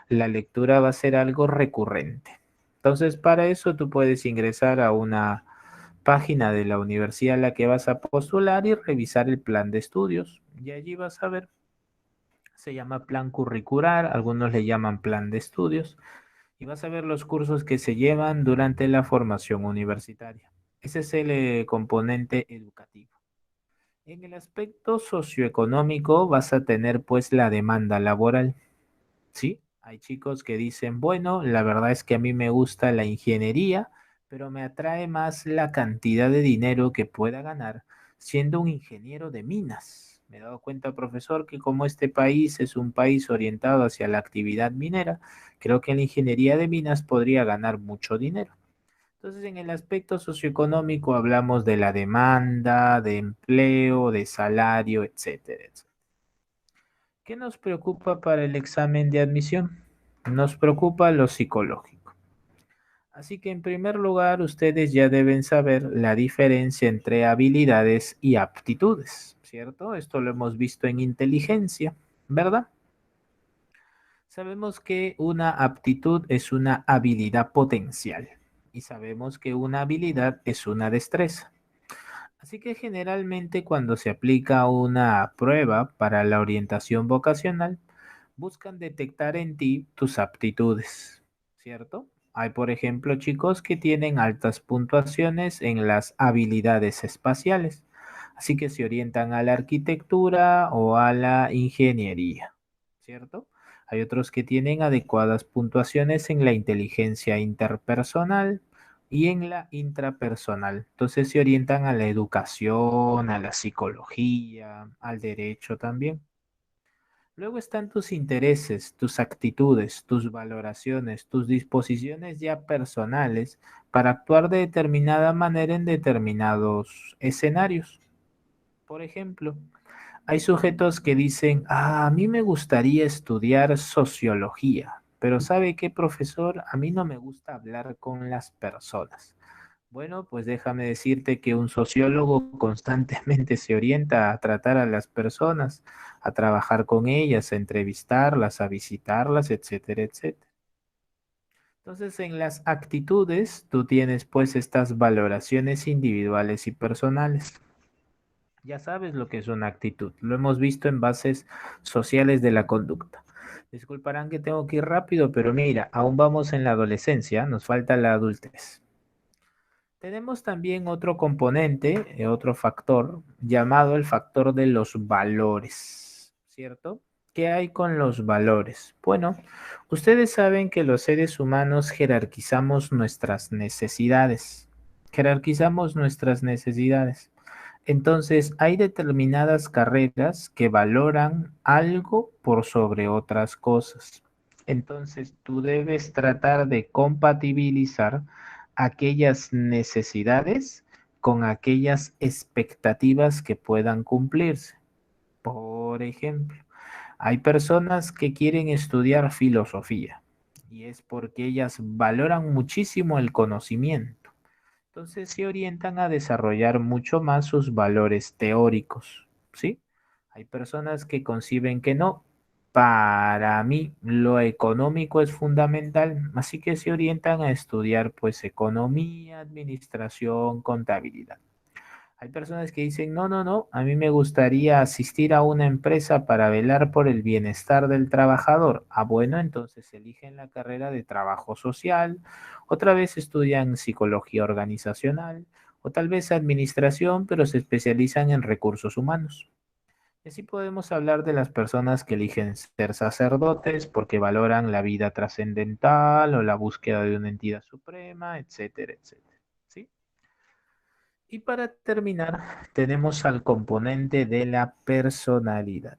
la lectura va a ser algo recurrente. Entonces, para eso tú puedes ingresar a una página de la universidad a la que vas a postular y revisar el plan de estudios. Y allí vas a ver, se llama plan curricular, algunos le llaman plan de estudios, y vas a ver los cursos que se llevan durante la formación universitaria. Ese es el componente educativo. En el aspecto socioeconómico vas a tener pues la demanda laboral, ¿sí? Hay chicos que dicen, bueno, la verdad es que a mí me gusta la ingeniería, pero me atrae más la cantidad de dinero que pueda ganar siendo un ingeniero de minas. Me he dado cuenta, profesor, que como este país es un país orientado hacia la actividad minera, creo que en la ingeniería de minas podría ganar mucho dinero. Entonces, en el aspecto socioeconómico hablamos de la demanda, de empleo, de salario, etcétera, etcétera. ¿Qué nos preocupa para el examen de admisión? Nos preocupa lo psicológico. Así que en primer lugar, ustedes ya deben saber la diferencia entre habilidades y aptitudes, ¿cierto? Esto lo hemos visto en inteligencia, ¿verdad? Sabemos que una aptitud es una habilidad potencial y sabemos que una habilidad es una destreza. Así que generalmente cuando se aplica una prueba para la orientación vocacional, buscan detectar en ti tus aptitudes, ¿cierto? Hay, por ejemplo, chicos que tienen altas puntuaciones en las habilidades espaciales, así que se orientan a la arquitectura o a la ingeniería, ¿cierto? Hay otros que tienen adecuadas puntuaciones en la inteligencia interpersonal y en la intrapersonal. Entonces se orientan a la educación, a la psicología, al derecho también. Luego están tus intereses, tus actitudes, tus valoraciones, tus disposiciones ya personales para actuar de determinada manera en determinados escenarios. Por ejemplo, hay sujetos que dicen, a mí me gustaría estudiar sociología, pero ¿sabe qué, profesor? A mí no me gusta hablar con las personas. Bueno, pues déjame decirte que un sociólogo constantemente se orienta a tratar a las personas, a trabajar con ellas, a entrevistarlas, a visitarlas, etcétera, etcétera. Entonces, en las actitudes, tú tienes pues estas valoraciones individuales y personales. Ya sabes lo que es una actitud. Lo hemos visto en bases sociales de la conducta. Disculparán que tengo que ir rápido, pero mira, aún vamos en la adolescencia, nos falta la adultez. Tenemos también otro componente, otro factor, llamado el factor de los valores, ¿cierto? ¿Qué hay con los valores? Bueno, ustedes saben que los seres humanos jerarquizamos nuestras necesidades. Jerarquizamos nuestras necesidades. Entonces, hay determinadas carreras que valoran algo por sobre otras cosas. Entonces, tú debes tratar de compatibilizar aquellas necesidades con aquellas expectativas que puedan cumplirse. Por ejemplo, hay personas que quieren estudiar filosofía y es porque ellas valoran muchísimo el conocimiento. Entonces se orientan a desarrollar mucho más sus valores teóricos, ¿sí? Hay personas que conciben que no. Para mí lo económico es fundamental, así que se orientan a estudiar pues economía, administración, contabilidad. Hay personas que dicen, no, no, no, a mí me gustaría asistir a una empresa para velar por el bienestar del trabajador. Ah, bueno, entonces eligen la carrera de trabajo social, otra vez estudian psicología organizacional, o tal vez administración, pero se especializan en recursos humanos. Y así podemos hablar de las personas que eligen ser sacerdotes porque valoran la vida trascendental o la búsqueda de una entidad suprema, etcétera, etcétera. ¿Sí? Y para terminar, tenemos al componente de la personalidad.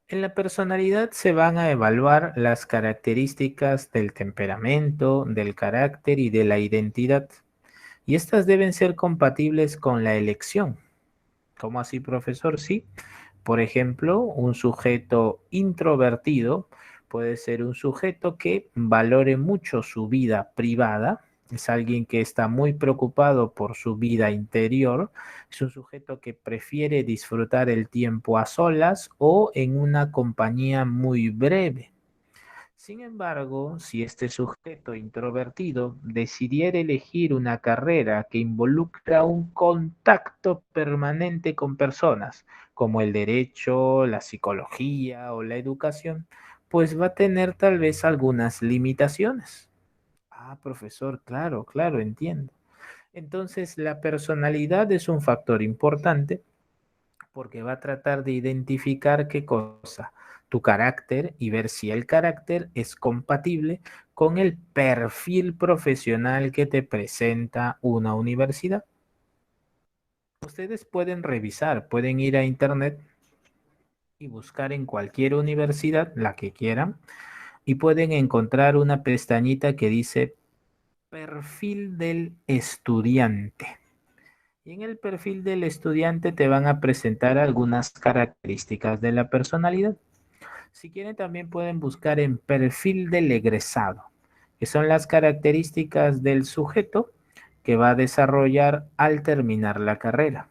En la personalidad se van a evaluar las características del temperamento, del carácter y de la identidad. Y estas deben ser compatibles con la elección. ¿Cómo así, profesor? Sí. Por ejemplo, un sujeto introvertido puede ser un sujeto que valore mucho su vida privada, es alguien que está muy preocupado por su vida interior, es un sujeto que prefiere disfrutar el tiempo a solas o en una compañía muy breve. Sin embargo, si este sujeto introvertido decidiera elegir una carrera que involucra un contacto permanente con personas, como el derecho, la psicología o la educación, pues va a tener tal vez algunas limitaciones. Ah, profesor, claro, claro, entiendo. Entonces, la personalidad es un factor importante porque va a tratar de identificar qué cosa, tu carácter y ver si el carácter es compatible con el perfil profesional que te presenta una universidad. Ustedes pueden revisar, pueden ir a internet y buscar en cualquier universidad, la que quieran, y pueden encontrar una pestañita que dice perfil del estudiante. Y en el perfil del estudiante te van a presentar algunas características de la personalidad. Si quieren, también pueden buscar en perfil del egresado, que son las características del sujeto que va a desarrollar al terminar la carrera.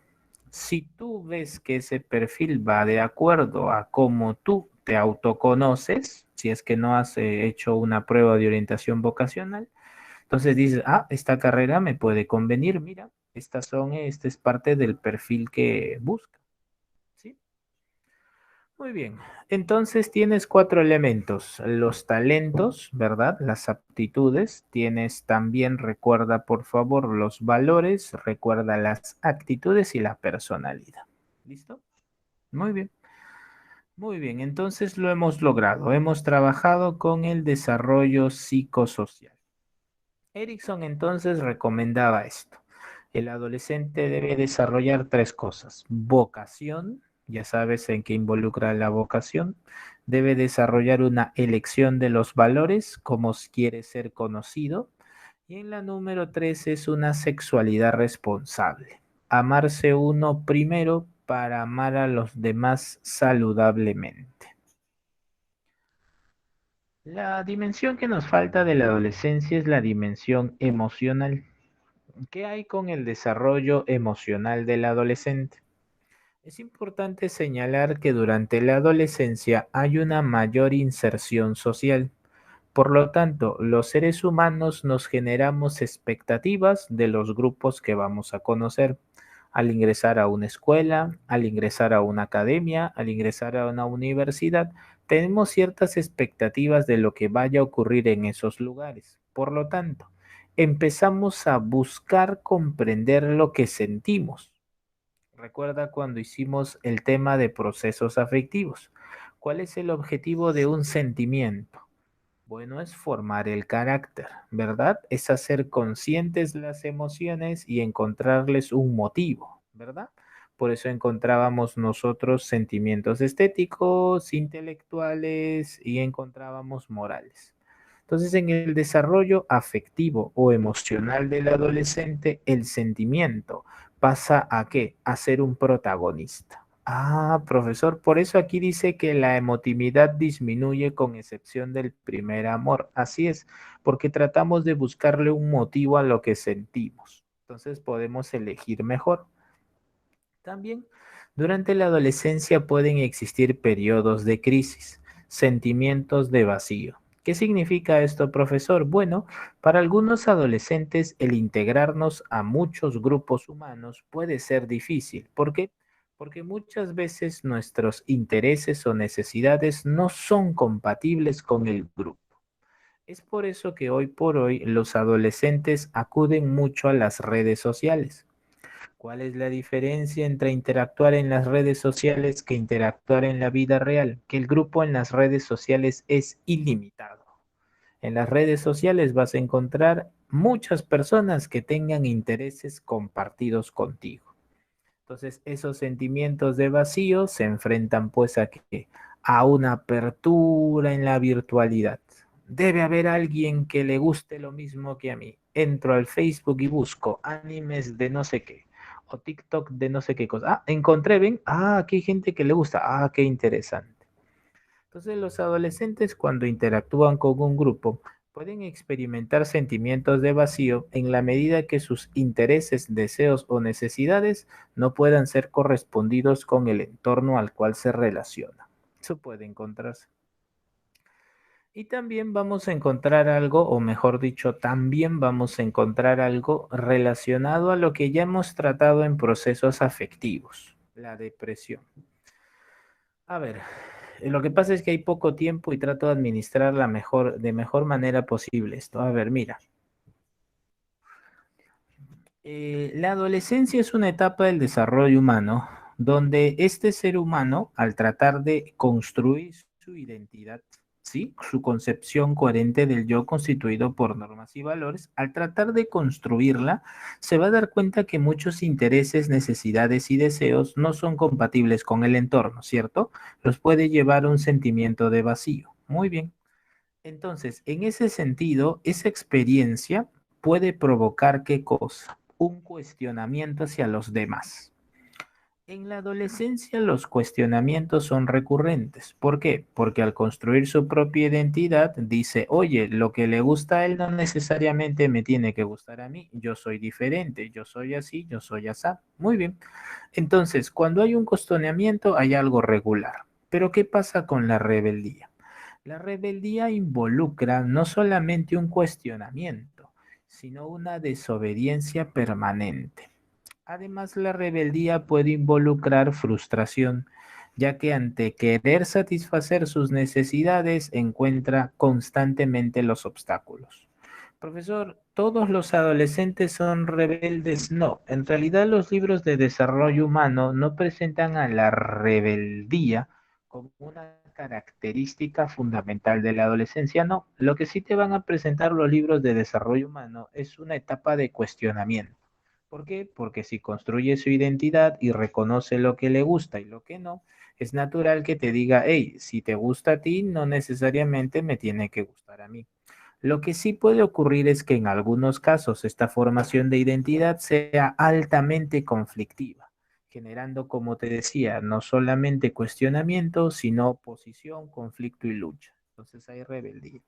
Si tú ves que ese perfil va de acuerdo a cómo tú te autoconoces, si es que no has hecho una prueba de orientación vocacional, entonces dices, ah, esta carrera me puede convenir, mira, este es parte del perfil que busca, ¿sí? Muy bien. Entonces tienes cuatro elementos, los talentos, ¿verdad? Las aptitudes, tienes también, recuerda por favor, los valores, recuerda las actitudes y la personalidad. ¿Listo? Muy bien. Muy bien, entonces lo hemos logrado. Hemos trabajado con el desarrollo psicosocial. Erickson entonces recomendaba esto. El adolescente debe desarrollar tres cosas. Vocación, ya sabes en qué involucra la vocación. Debe desarrollar una elección de los valores, como quiere ser conocido. Y en la número tres es una sexualidad responsable. Amarse uno primero para amar a los demás saludablemente. La dimensión que nos falta de la adolescencia es la dimensión emocional. ¿Qué hay con el desarrollo emocional del adolescente? Es importante señalar que durante la adolescencia hay una mayor inserción social. Por lo tanto, los seres humanos nos generamos expectativas de los grupos que vamos a conocer. Al ingresar a una escuela, al ingresar a una academia, al ingresar a una universidad, tenemos ciertas expectativas de lo que vaya a ocurrir en esos lugares. Por lo tanto, empezamos a buscar comprender lo que sentimos. Recuerda cuando hicimos el tema de procesos afectivos. ¿Cuál es el objetivo de un sentimiento? Bueno, es formar el carácter, ¿verdad? Es hacer conscientes las emociones y encontrarles un motivo, ¿verdad? Por eso encontrábamos nosotros sentimientos estéticos, intelectuales y encontrábamos morales. Entonces, en el desarrollo afectivo o emocional del adolescente, el sentimiento pasa a ¿qué? A ser un protagonista. Ah, profesor, por eso aquí dice que la emotividad disminuye con excepción del primer amor. Así es, porque tratamos de buscarle un motivo a lo que sentimos. Entonces podemos elegir mejor. También, durante la adolescencia pueden existir periodos de crisis, sentimientos de vacío. ¿Qué significa esto, profesor? Bueno, para algunos adolescentes el integrarnos a muchos grupos humanos puede ser difícil. ¿Por qué? Porque muchas veces nuestros intereses o necesidades no son compatibles con el grupo. Es por eso que hoy por hoy los adolescentes acuden mucho a las redes sociales. ¿Cuál es la diferencia entre interactuar en las redes sociales que interactuar en la vida real? Que el grupo en las redes sociales es ilimitado. En las redes sociales vas a encontrar muchas personas que tengan intereses compartidos contigo. Entonces, esos sentimientos de vacío se enfrentan pues a qué? A una apertura en la virtualidad. Debe haber alguien que le guste lo mismo que a mí. Entro al Facebook y busco animes de no sé qué o TikTok de no sé qué cosa. Ah, encontré, ven. Ah, aquí hay gente que le gusta. Ah, qué interesante. Entonces los adolescentes cuando interactúan con un grupo pueden experimentar sentimientos de vacío en la medida que sus intereses, deseos o necesidades no puedan ser correspondidos con el entorno al cual se relaciona. Eso puede encontrarse. Y también vamos a encontrar algo, o mejor dicho, también vamos a encontrar algo relacionado a lo que ya hemos tratado en procesos afectivos, la depresión. A ver, lo que pasa es que hay poco tiempo y trato de administrar de mejor manera posible esto. A ver, mira, la adolescencia es una etapa del desarrollo humano donde este ser humano, al tratar de construir su identidad, ¿sí? Su concepción coherente del yo constituido por normas y valores, al tratar de construirla, se va a dar cuenta que muchos intereses, necesidades y deseos no son compatibles con el entorno, ¿cierto? Los puede llevar a un sentimiento de vacío. Muy bien. Entonces, en ese sentido, esa experiencia puede provocar ¿qué cosa? Un cuestionamiento hacia los demás. En la adolescencia los cuestionamientos son recurrentes. ¿Por qué? Porque al construir su propia identidad dice, oye, lo que le gusta a él no necesariamente me tiene que gustar a mí. Yo soy diferente, yo soy así, yo soy asá. Muy bien. Entonces, cuando hay un cuestionamiento hay algo regular. Pero ¿qué pasa con la rebeldía? La rebeldía involucra no solamente un cuestionamiento, sino una desobediencia permanente. Además, la rebeldía puede involucrar frustración, ya que ante querer satisfacer sus necesidades encuentra constantemente los obstáculos. Profesor, ¿todos los adolescentes son rebeldes? No, en realidad los libros de desarrollo humano no presentan a la rebeldía como una característica fundamental de la adolescencia, no. Lo que sí te van a presentar los libros de desarrollo humano es una etapa de cuestionamiento. ¿Por qué? Porque si construye su identidad y reconoce lo que le gusta y lo que no, es natural que te diga, hey, si te gusta a ti, no necesariamente me tiene que gustar a mí. Lo que sí puede ocurrir es que en algunos casos esta formación de identidad sea altamente conflictiva, generando, como te decía, no solamente cuestionamiento, sino oposición, conflicto y lucha. Entonces hay rebeldía.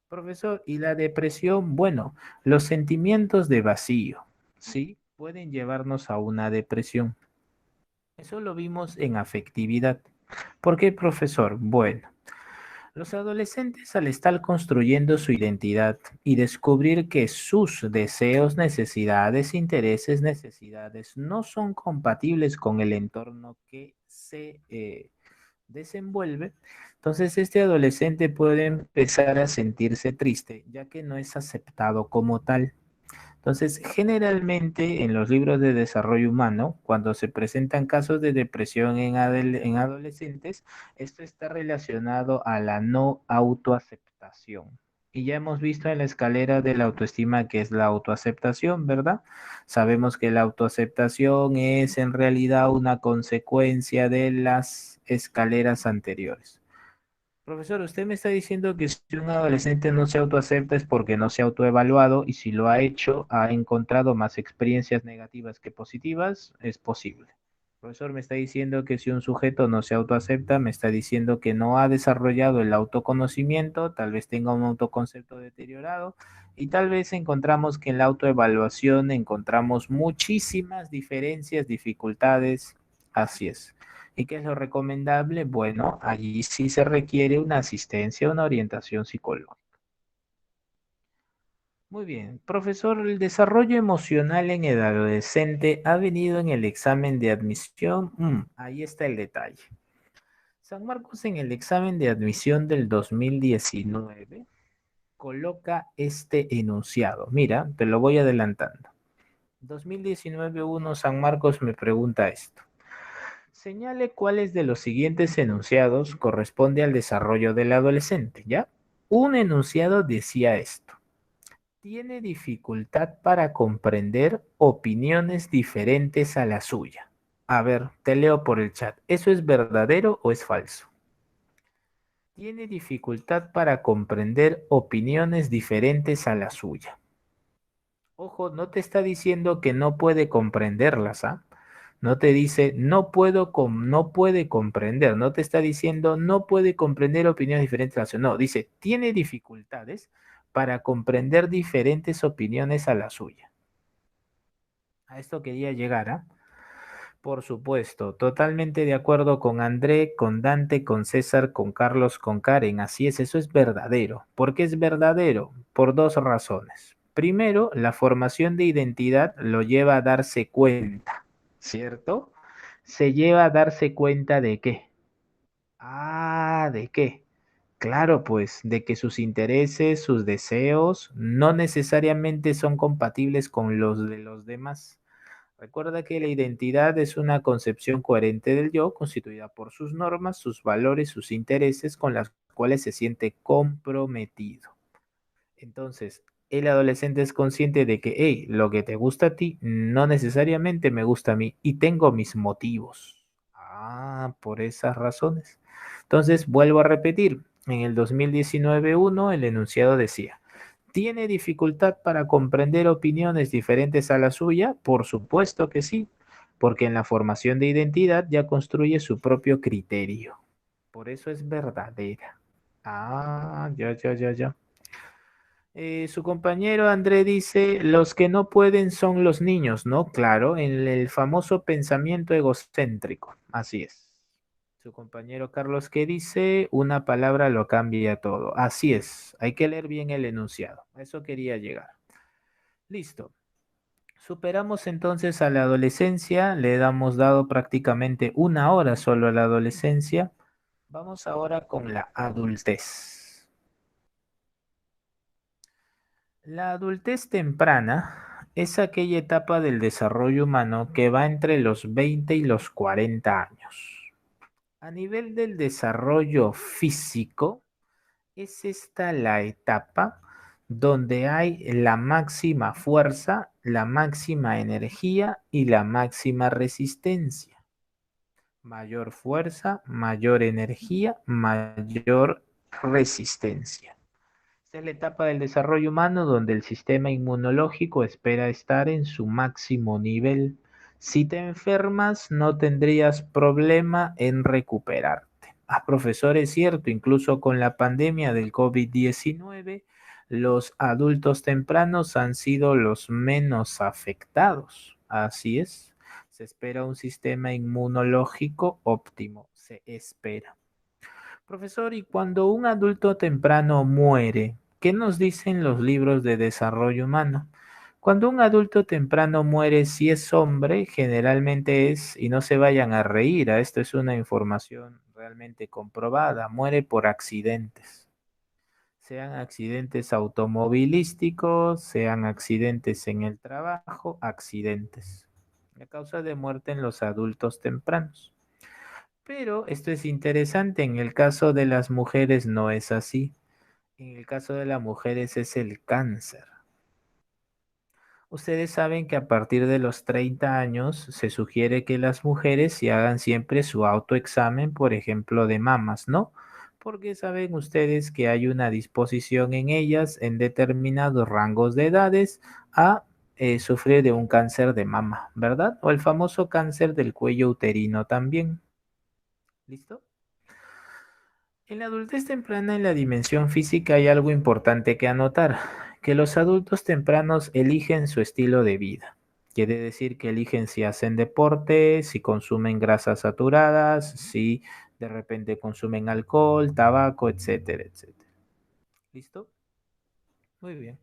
Profesor, ¿y la depresión? Bueno, los sentimientos de vacío, ¿sí? Pueden llevarnos a una depresión. Eso lo vimos en afectividad. ¿Por qué, profesor? Bueno, los adolescentes al estar construyendo su identidad y descubrir que sus deseos, necesidades, intereses, necesidades no son compatibles con el entorno que se desenvuelve, entonces este adolescente puede empezar a sentirse triste, ya que no es aceptado como tal. Entonces, generalmente en los libros de desarrollo humano, cuando se presentan casos de depresión en adolescentes, esto está relacionado a la no autoaceptación. Y ya hemos visto en la escalera de la autoestima que es la autoaceptación, ¿verdad? Sabemos que la autoaceptación es en realidad una consecuencia de las escaleras anteriores. Profesor, usted me está diciendo que si un adolescente no se autoacepta es porque no se ha autoevaluado y si lo ha hecho, ha encontrado más experiencias negativas que positivas, es posible. Profesor, me está diciendo que si un sujeto no se autoacepta, me está diciendo que no ha desarrollado el autoconocimiento, tal vez tenga un autoconcepto deteriorado y tal vez encontramos que en la autoevaluación encontramos muchísimas diferencias, dificultades, así es. ¿Y qué es lo recomendable? Bueno, allí sí se requiere una asistencia, una orientación psicológica. Muy bien, profesor, el desarrollo emocional en el adolescente ha venido en el examen de admisión. Ahí está el detalle. San Marcos en el examen de admisión del 2019 coloca este enunciado. Mira, te lo voy adelantando. 2019-1 San Marcos me pregunta esto. Señale cuáles de los siguientes enunciados corresponde al desarrollo del adolescente, ¿ya? Un enunciado decía esto. Tiene dificultad para comprender opiniones diferentes a la suya. A ver, te leo por el chat. ¿Eso es verdadero o es falso? Tiene dificultad para comprender opiniones diferentes a la suya. Ojo, no te está diciendo que no puede comprenderlas, ¿ah? No te dice no puede comprender, no te está diciendo no puede comprender opiniones diferentes a la suya. No, dice tiene dificultades para comprender diferentes opiniones a la suya. A esto quería llegar, ¿ah? Por supuesto, totalmente de acuerdo con André, con Dante, con César, con Carlos, con Karen. Así es, eso es verdadero. ¿Por qué es verdadero? Por dos razones. Primero, la formación de identidad lo lleva a darse cuenta, ¿cierto? Se lleva a darse cuenta de qué. ¿De qué? Claro, pues, de que sus intereses, sus deseos no necesariamente son compatibles con los de los demás. Recuerda que la identidad es una concepción coherente del yo, constituida por sus normas, sus valores, sus intereses, con las cuales se siente comprometido. Entonces, el adolescente es consciente de que, hey, lo que te gusta a ti no necesariamente me gusta a mí y tengo mis motivos. Por esas razones. Entonces, vuelvo a repetir, en el 2019-1 el enunciado decía, ¿tiene dificultad para comprender opiniones diferentes a la suya? Por supuesto que sí. porque en la formación de identidad ya construye su propio criterio. Por eso es verdadera. Ah, ya. Su compañero André dice, los que no pueden son los niños, ¿no? Claro, en el famoso pensamiento egocéntrico. Así es. Su compañero Carlos que dice, una palabra lo cambia todo. Así es, hay que leer bien el enunciado. A eso quería llegar. Listo. Superamos entonces a la adolescencia, le hemos dado prácticamente una hora solo a la adolescencia. Vamos ahora con la adultez. La adultez temprana es aquella etapa del desarrollo humano que va entre los 20 y los 40 años. A nivel del desarrollo físico, es esta la etapa donde hay la máxima fuerza, la máxima energía y la máxima resistencia. Mayor fuerza, mayor energía, mayor resistencia. Esta es la etapa del desarrollo humano donde el sistema inmunológico espera estar en su máximo nivel. Si te enfermas, no tendrías problema en recuperarte. Ah, profesor, es cierto, incluso con la pandemia del COVID-19, los adultos tempranos han sido los menos afectados. Así es, se espera un sistema inmunológico óptimo, se espera. Profesor, y cuando un adulto temprano muere, ¿qué nos dicen los libros de desarrollo humano? Cuando un adulto temprano muere, si es hombre, generalmente es, y no se vayan a reír, esto es una información realmente comprobada, muere por accidentes. Sean accidentes automovilísticos, sean accidentes en el trabajo, accidentes. La causa de muerte en los adultos tempranos. Pero esto es interesante, en el caso de las mujeres no es así. En el caso de las mujeres es el cáncer. Ustedes saben que a partir de los 30 años se sugiere que las mujeres se hagan siempre su autoexamen, por ejemplo, de mamas, ¿no? Porque saben ustedes que hay una disposición en ellas en determinados rangos de edades a sufrir de un cáncer de mama, ¿verdad? O el famoso cáncer del cuello uterino también. ¿Listo? En la adultez temprana en la dimensión física hay algo importante que anotar, que los adultos tempranos eligen su estilo de vida. Quiere decir que eligen si hacen deporte, si consumen grasas saturadas, si de repente consumen alcohol, tabaco, etcétera, etcétera. ¿Listo? Muy bien.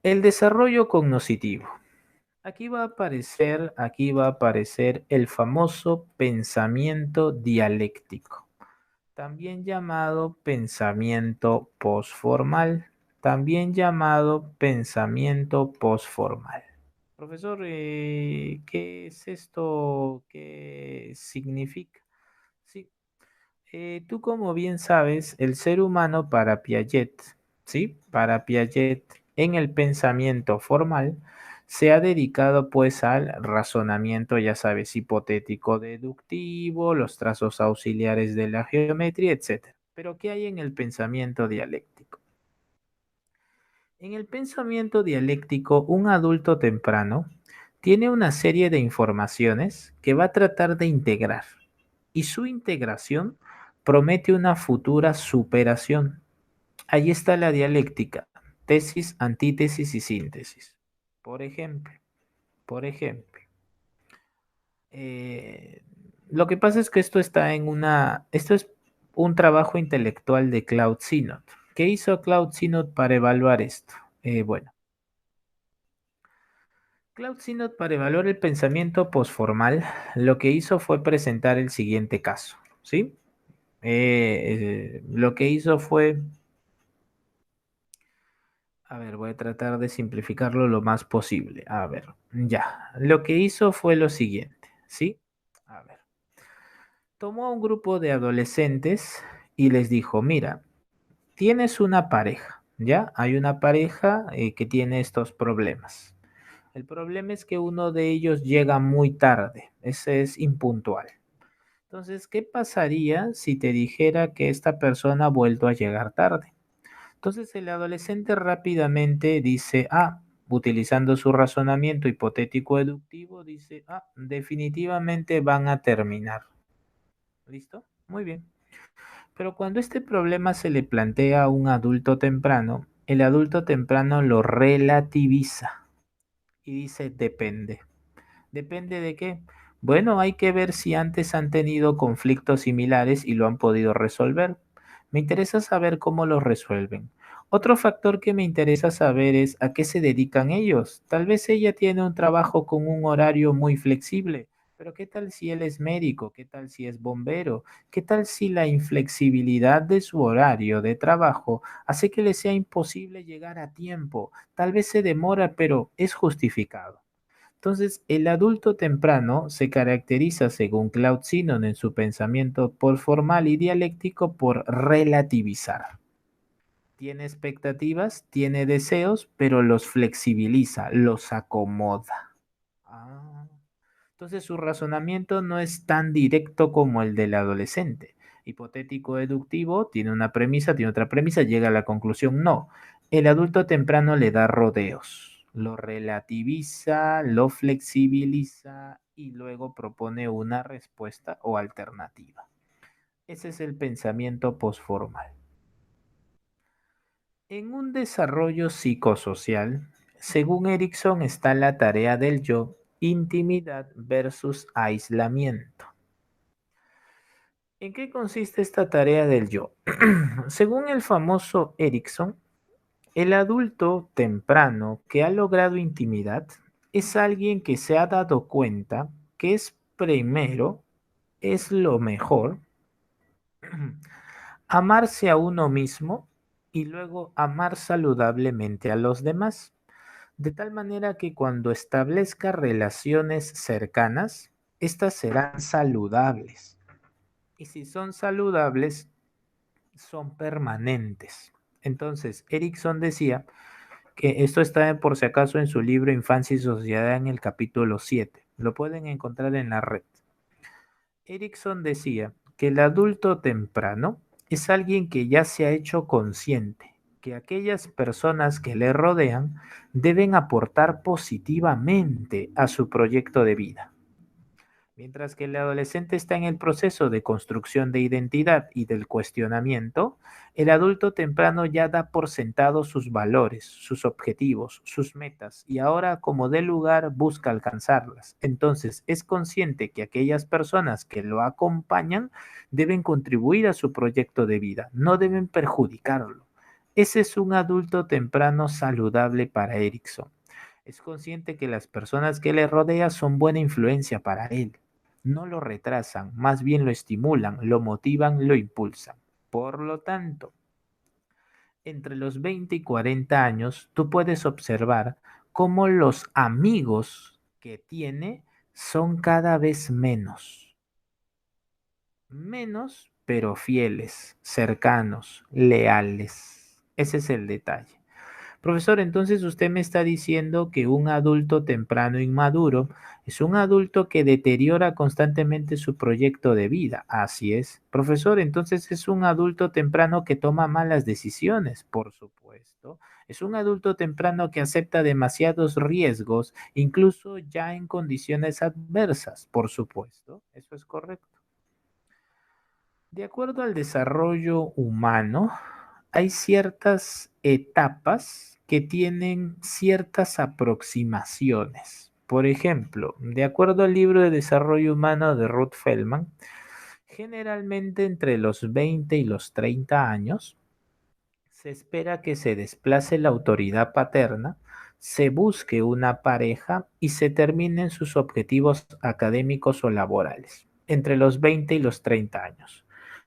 El desarrollo cognoscitivo. Aquí va a aparecer el famoso pensamiento dialéctico, también llamado pensamiento postformal, también llamado pensamiento postformal. Profesor, ¿qué es esto? ¿Qué significa? Sí, tú como bien sabes, el ser humano para Piaget, ¿sí? Para Piaget, en el pensamiento formal, se ha dedicado pues al razonamiento, ya sabes, hipotético deductivo, los trazos auxiliares de la geometría, etc. Pero ¿qué hay en el pensamiento dialéctico? En el pensamiento dialéctico, un adulto temprano tiene una serie de informaciones que va a tratar de integrar y su integración promete una futura superación. Ahí está la dialéctica, tesis, antítesis y síntesis. Por ejemplo, por ejemplo, eh, lo que pasa es que esto es un trabajo intelectual de Claude Sinot. ¿Qué hizo Claude Sinot para evaluar esto? Bueno, Claude Sinot para evaluar el pensamiento posformal, lo que hizo fue presentar el siguiente caso, ¿sí? Lo que hizo fue, a ver, voy a tratar de simplificarlo lo más posible. A ver, ya, lo que hizo fue lo siguiente, ¿sí? A ver, tomó a un grupo de adolescentes y les dijo, mira, tienes una pareja, ¿ya? Hay una pareja que tiene estos problemas. El problema es que uno de ellos llega muy tarde, ese es impuntual. Entonces, ¿qué pasaría si te dijera que esta persona ha vuelto a llegar tarde? Entonces el adolescente rápidamente dice, ah, utilizando su razonamiento hipotético deductivo, dice, definitivamente van a terminar. ¿Listo? Muy bien. Pero cuando este problema se le plantea a un adulto temprano, el adulto temprano lo relativiza y dice, depende. ¿Depende de qué? Bueno, hay que ver si antes han tenido conflictos similares y lo han podido resolver. Me interesa saber cómo los resuelven. Otro factor que me interesa saber es a qué se dedican ellos. Tal vez ella tiene un trabajo con un horario muy flexible, pero ¿qué tal si él es médico? ¿Qué tal si es bombero? ¿Qué tal si la inflexibilidad de su horario de trabajo hace que le sea imposible llegar a tiempo? Tal vez se demora, pero es justificado. Entonces, el adulto temprano se caracteriza, según Claude Sinon en su pensamiento formal y dialéctico, por relativizar. Tiene expectativas, tiene deseos, pero los flexibiliza, los acomoda. Ah. Entonces su razonamiento no es tan directo como el del adolescente. Hipotético deductivo, tiene una premisa, tiene otra premisa, llega a la conclusión. No, el adulto temprano le da rodeos, lo relativiza, lo flexibiliza y luego propone una respuesta o alternativa. Ese es el pensamiento posformal. En un desarrollo psicosocial, según Erickson, está la tarea del yo, intimidad versus aislamiento. ¿En qué consiste esta tarea del yo? Según el famoso Erickson, el adulto temprano que ha logrado intimidad es alguien que se ha dado cuenta que es primero, es lo mejor, amarse a uno mismo y luego amar saludablemente a los demás. De tal manera que cuando establezca relaciones cercanas, estas serán saludables. Y si son saludables, son permanentes. Entonces, Erickson decía que esto está por si acaso en su libro Infancia y Sociedad en el capítulo 7. Lo pueden encontrar en la red. Erickson decía que el adulto temprano es alguien que ya se ha hecho consciente que aquellas personas que le rodean deben aportar positivamente a su proyecto de vida. Mientras que el adolescente está en el proceso de construcción de identidad y del cuestionamiento, el adulto temprano ya da por sentado sus valores, sus objetivos, sus metas y ahora como dé lugar busca alcanzarlas. Entonces es consciente que aquellas personas que lo acompañan deben contribuir a su proyecto de vida, no deben perjudicarlo. Ese es un adulto temprano saludable para Erickson. Es consciente que las personas que le rodean son buena influencia para él. No lo retrasan, más bien lo estimulan, lo motivan, lo impulsan. Por lo tanto, entre los 20 y 40 años, tú puedes observar cómo los amigos que tiene son cada vez menos. Menos, pero fieles, cercanos, leales. Ese es el detalle. Profesor, entonces usted me está diciendo que un adulto temprano inmaduro es un adulto que deteriora constantemente su proyecto de vida. Así es. Profesor, entonces es un adulto temprano que toma malas decisiones, por supuesto. Es un adulto temprano que acepta demasiados riesgos, incluso ya en condiciones adversas, por supuesto. Eso es correcto. De acuerdo al desarrollo humano, hay ciertas etapas que tienen ciertas aproximaciones. Por ejemplo, de acuerdo al libro de desarrollo humano de Ruth Feldman, generalmente entre los 20 y los 30 años se espera que se desplace la autoridad paterna, se busque una pareja y se terminen sus objetivos académicos o laborales, entre los 20 y los 30 años.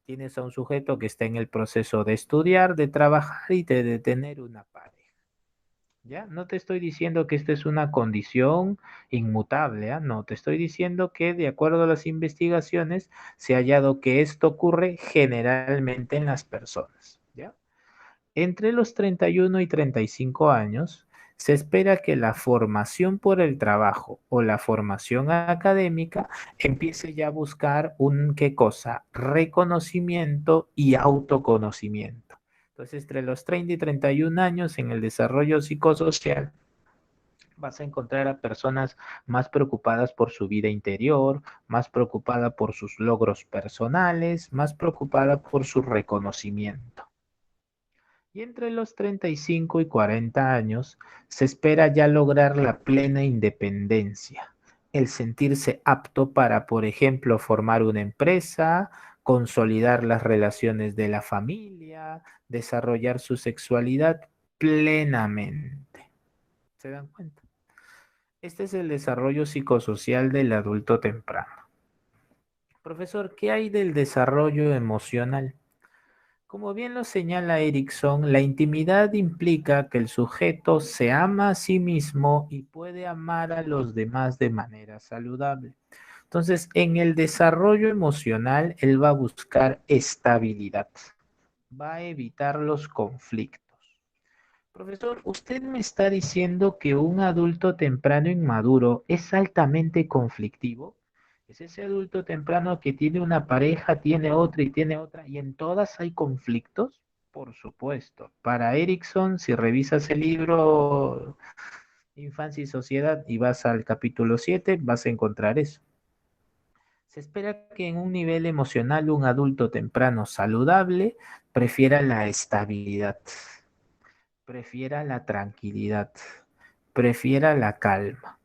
Tienes a un sujeto que está en el proceso de estudiar, de trabajar y de tener una pareja. ¿Ya? No te estoy diciendo que esta es una condición inmutable, ¿ah? No, te estoy diciendo que de acuerdo a las investigaciones se ha hallado que esto ocurre generalmente en las personas. ¿Ya? Entre los 31 y 35 años, se espera que la formación por el trabajo o la formación académica empiece ya a buscar un, ¿qué cosa? Reconocimiento y autoconocimiento. Entonces, entre los 30 y 31 años en el desarrollo psicosocial, Vas a encontrar a personas más preocupadas por su vida interior, más preocupadas por sus logros personales, más preocupadas por su reconocimiento. Y entre los 35 y 40 años se espera ya lograr la plena independencia, el sentirse apto para, por ejemplo, formar una empresa, consolidar las relaciones de la familia, desarrollar su sexualidad plenamente. ¿Se dan cuenta? Este es el desarrollo psicosocial del adulto temprano. Profesor, ¿qué hay del desarrollo emocional? Como bien lo señala Erickson, la intimidad implica que el sujeto se ama a sí mismo y puede amar a los demás de manera saludable. Entonces, en el desarrollo emocional, él va a buscar estabilidad, va a evitar los conflictos. Profesor, usted me está diciendo que un adulto temprano inmaduro es altamente conflictivo. Es ese adulto temprano que tiene una pareja, tiene otra, y en todas hay conflictos. Por supuesto. Para Erickson, si revisas el libro Infancia y Sociedad y vas al capítulo 7, vas a encontrar eso. Se espera que en un nivel emocional un adulto temprano saludable prefiera la estabilidad, prefiera la tranquilidad, prefiera la calma.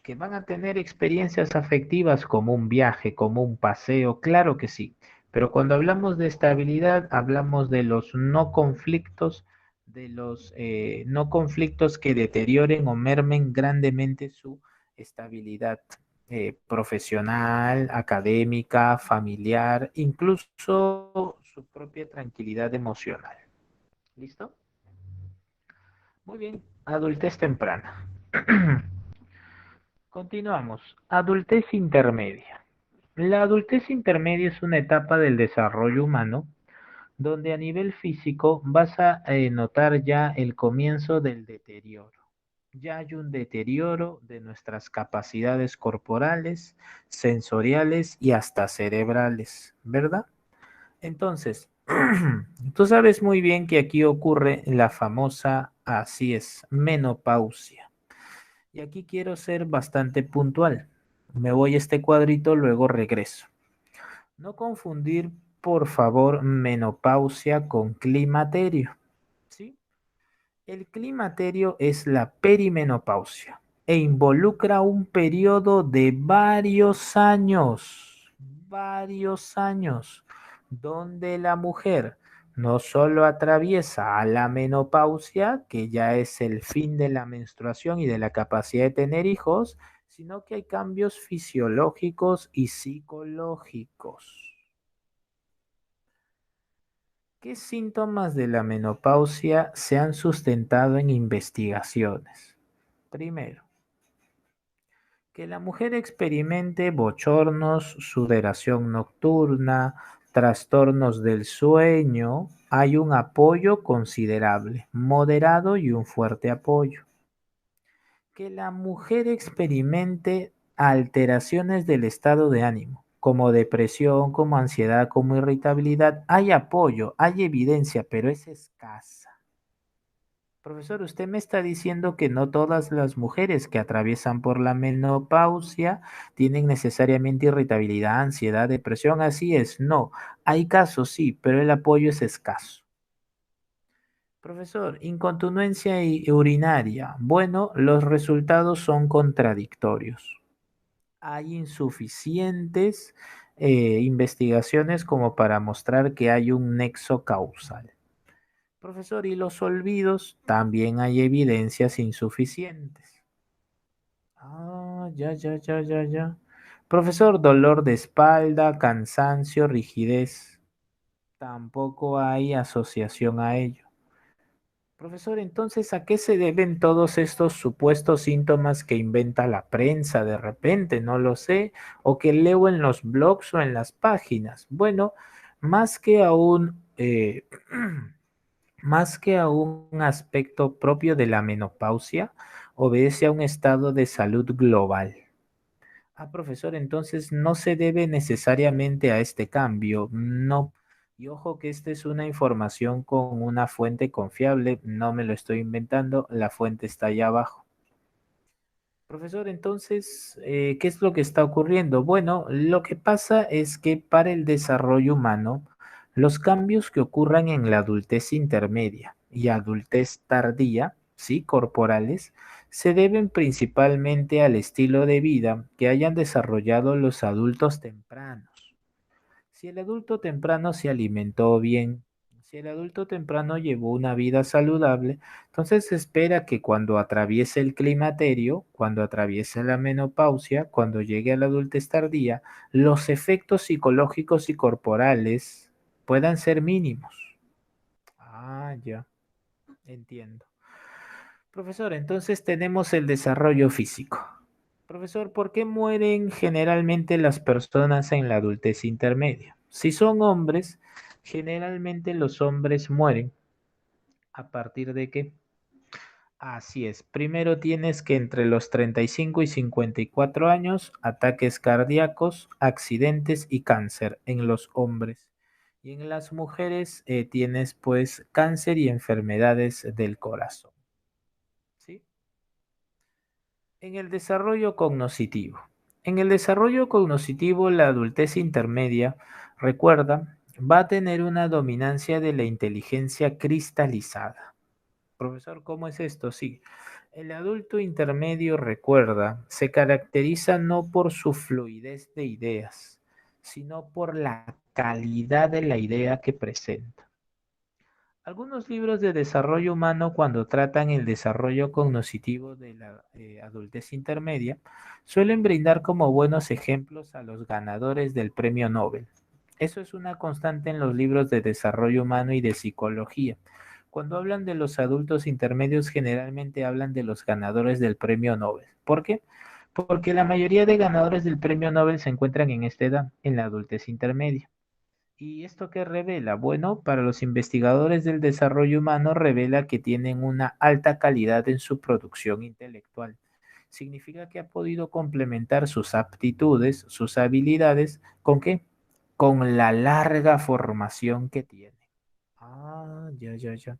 Que van a tener experiencias afectivas como un viaje, como un paseo, claro que sí. Pero cuando hablamos de estabilidad, hablamos de los no conflictos, de los no conflictos que deterioren o mermen grandemente su estabilidad profesional, académica, familiar, incluso su propia tranquilidad emocional. ¿Listo? Muy bien, adultez temprana. Continuamos. Adultez intermedia. La adultez intermedia es una etapa del desarrollo humano donde a nivel físico vas a notar ya el comienzo del deterioro. Ya hay un deterioro de nuestras capacidades corporales, sensoriales y hasta cerebrales, ¿verdad? Entonces, tú sabes muy bien que aquí ocurre la famosa, así es, menopausia. Y aquí quiero ser bastante puntual. Me voy a este cuadrito, luego regreso. No confundir, por favor, menopausia con climaterio. ¿Sí? El climaterio es la perimenopausia e involucra un periodo de varios años, donde la mujer no solo atraviesa a la menopausia, que ya es el fin de la menstruación y de la capacidad de tener hijos, sino que hay cambios fisiológicos y psicológicos. ¿Qué síntomas de la menopausia se han sustentado en investigaciones? Primero, que la mujer experimente bochornos, sudoración nocturna, trastornos del sueño, hay un apoyo considerable, moderado y un fuerte apoyo. Que la mujer experimente alteraciones del estado de ánimo, como depresión, como ansiedad, como irritabilidad, hay apoyo, hay evidencia, pero es escasa. Profesor, usted me está diciendo que no todas las mujeres que atraviesan por la menopausia tienen necesariamente irritabilidad, ansiedad, depresión. Así es, no. Hay casos, sí, pero el apoyo es escaso. Profesor, incontinencia urinaria. Bueno, los resultados son contradictorios. Hay insuficientes investigaciones como para mostrar que hay un nexo causal. Profesor, y los olvidos, también hay evidencias insuficientes. Ah, ya. Profesor, dolor de espalda, cansancio, rigidez, tampoco hay asociación a ello. Profesor, entonces, ¿a qué se deben todos estos supuestos síntomas que inventa la prensa de repente? No lo sé, o que leo en los blogs o en las páginas. Bueno, más que a un, más que a un aspecto propio de la menopausia, obedece a un estado de salud global. Ah, profesor, entonces no se debe necesariamente a este cambio, no. Y ojo que esta es una información con una fuente confiable, no me lo estoy inventando, la fuente está allá abajo. Profesor, entonces, ¿qué es lo que está ocurriendo? Bueno, lo que pasa es que para el desarrollo humano, los cambios que ocurran en la adultez intermedia y adultez tardía, sí, corporales, se deben principalmente al estilo de vida que hayan desarrollado los adultos tempranos. Si el adulto temprano se alimentó bien, si el adulto temprano llevó una vida saludable, entonces se espera que cuando atraviese el climaterio, cuando atraviese la menopausia, cuando llegue a la adultez tardía, los efectos psicológicos y corporales puedan ser mínimos. Ah, ya, entiendo. Profesor, entonces tenemos el desarrollo físico. Profesor, ¿por qué mueren generalmente las personas en la adultez intermedia? Si son hombres, generalmente los hombres mueren a partir de qué? Así es. Primero tienes que entre los 35 y 54 años, ataques cardíacos, accidentes y cáncer en los hombres. Y en las mujeres tienes pues cáncer y enfermedades del corazón. ¿Sí? En el desarrollo cognoscitivo. En el desarrollo cognoscitivo, la adultez intermedia, recuerda, va a tener una dominancia de la inteligencia cristalizada. Profesor, ¿cómo es esto? Sí. El adulto intermedio, recuerda, se caracteriza no por su fluidez de ideas, sino por la calidad de la idea que presenta. Algunos libros de desarrollo humano, cuando tratan el desarrollo cognitivo de la adultez intermedia, suelen brindar como buenos ejemplos a los ganadores del premio Nobel. Eso es una constante en los libros de desarrollo humano y de psicología. Cuando hablan de los adultos intermedios, generalmente hablan de los ganadores del premio Nobel. ¿Por qué? Porque la mayoría de ganadores del premio Nobel se encuentran en esta edad, en la adultez intermedia. ¿Y esto qué revela? Bueno, para los investigadores del desarrollo humano revela que tienen una alta calidad en su producción intelectual. Significa que ha podido complementar sus aptitudes, sus habilidades, ¿con qué? Con la larga formación que tiene. Ah, ya, ya, ya.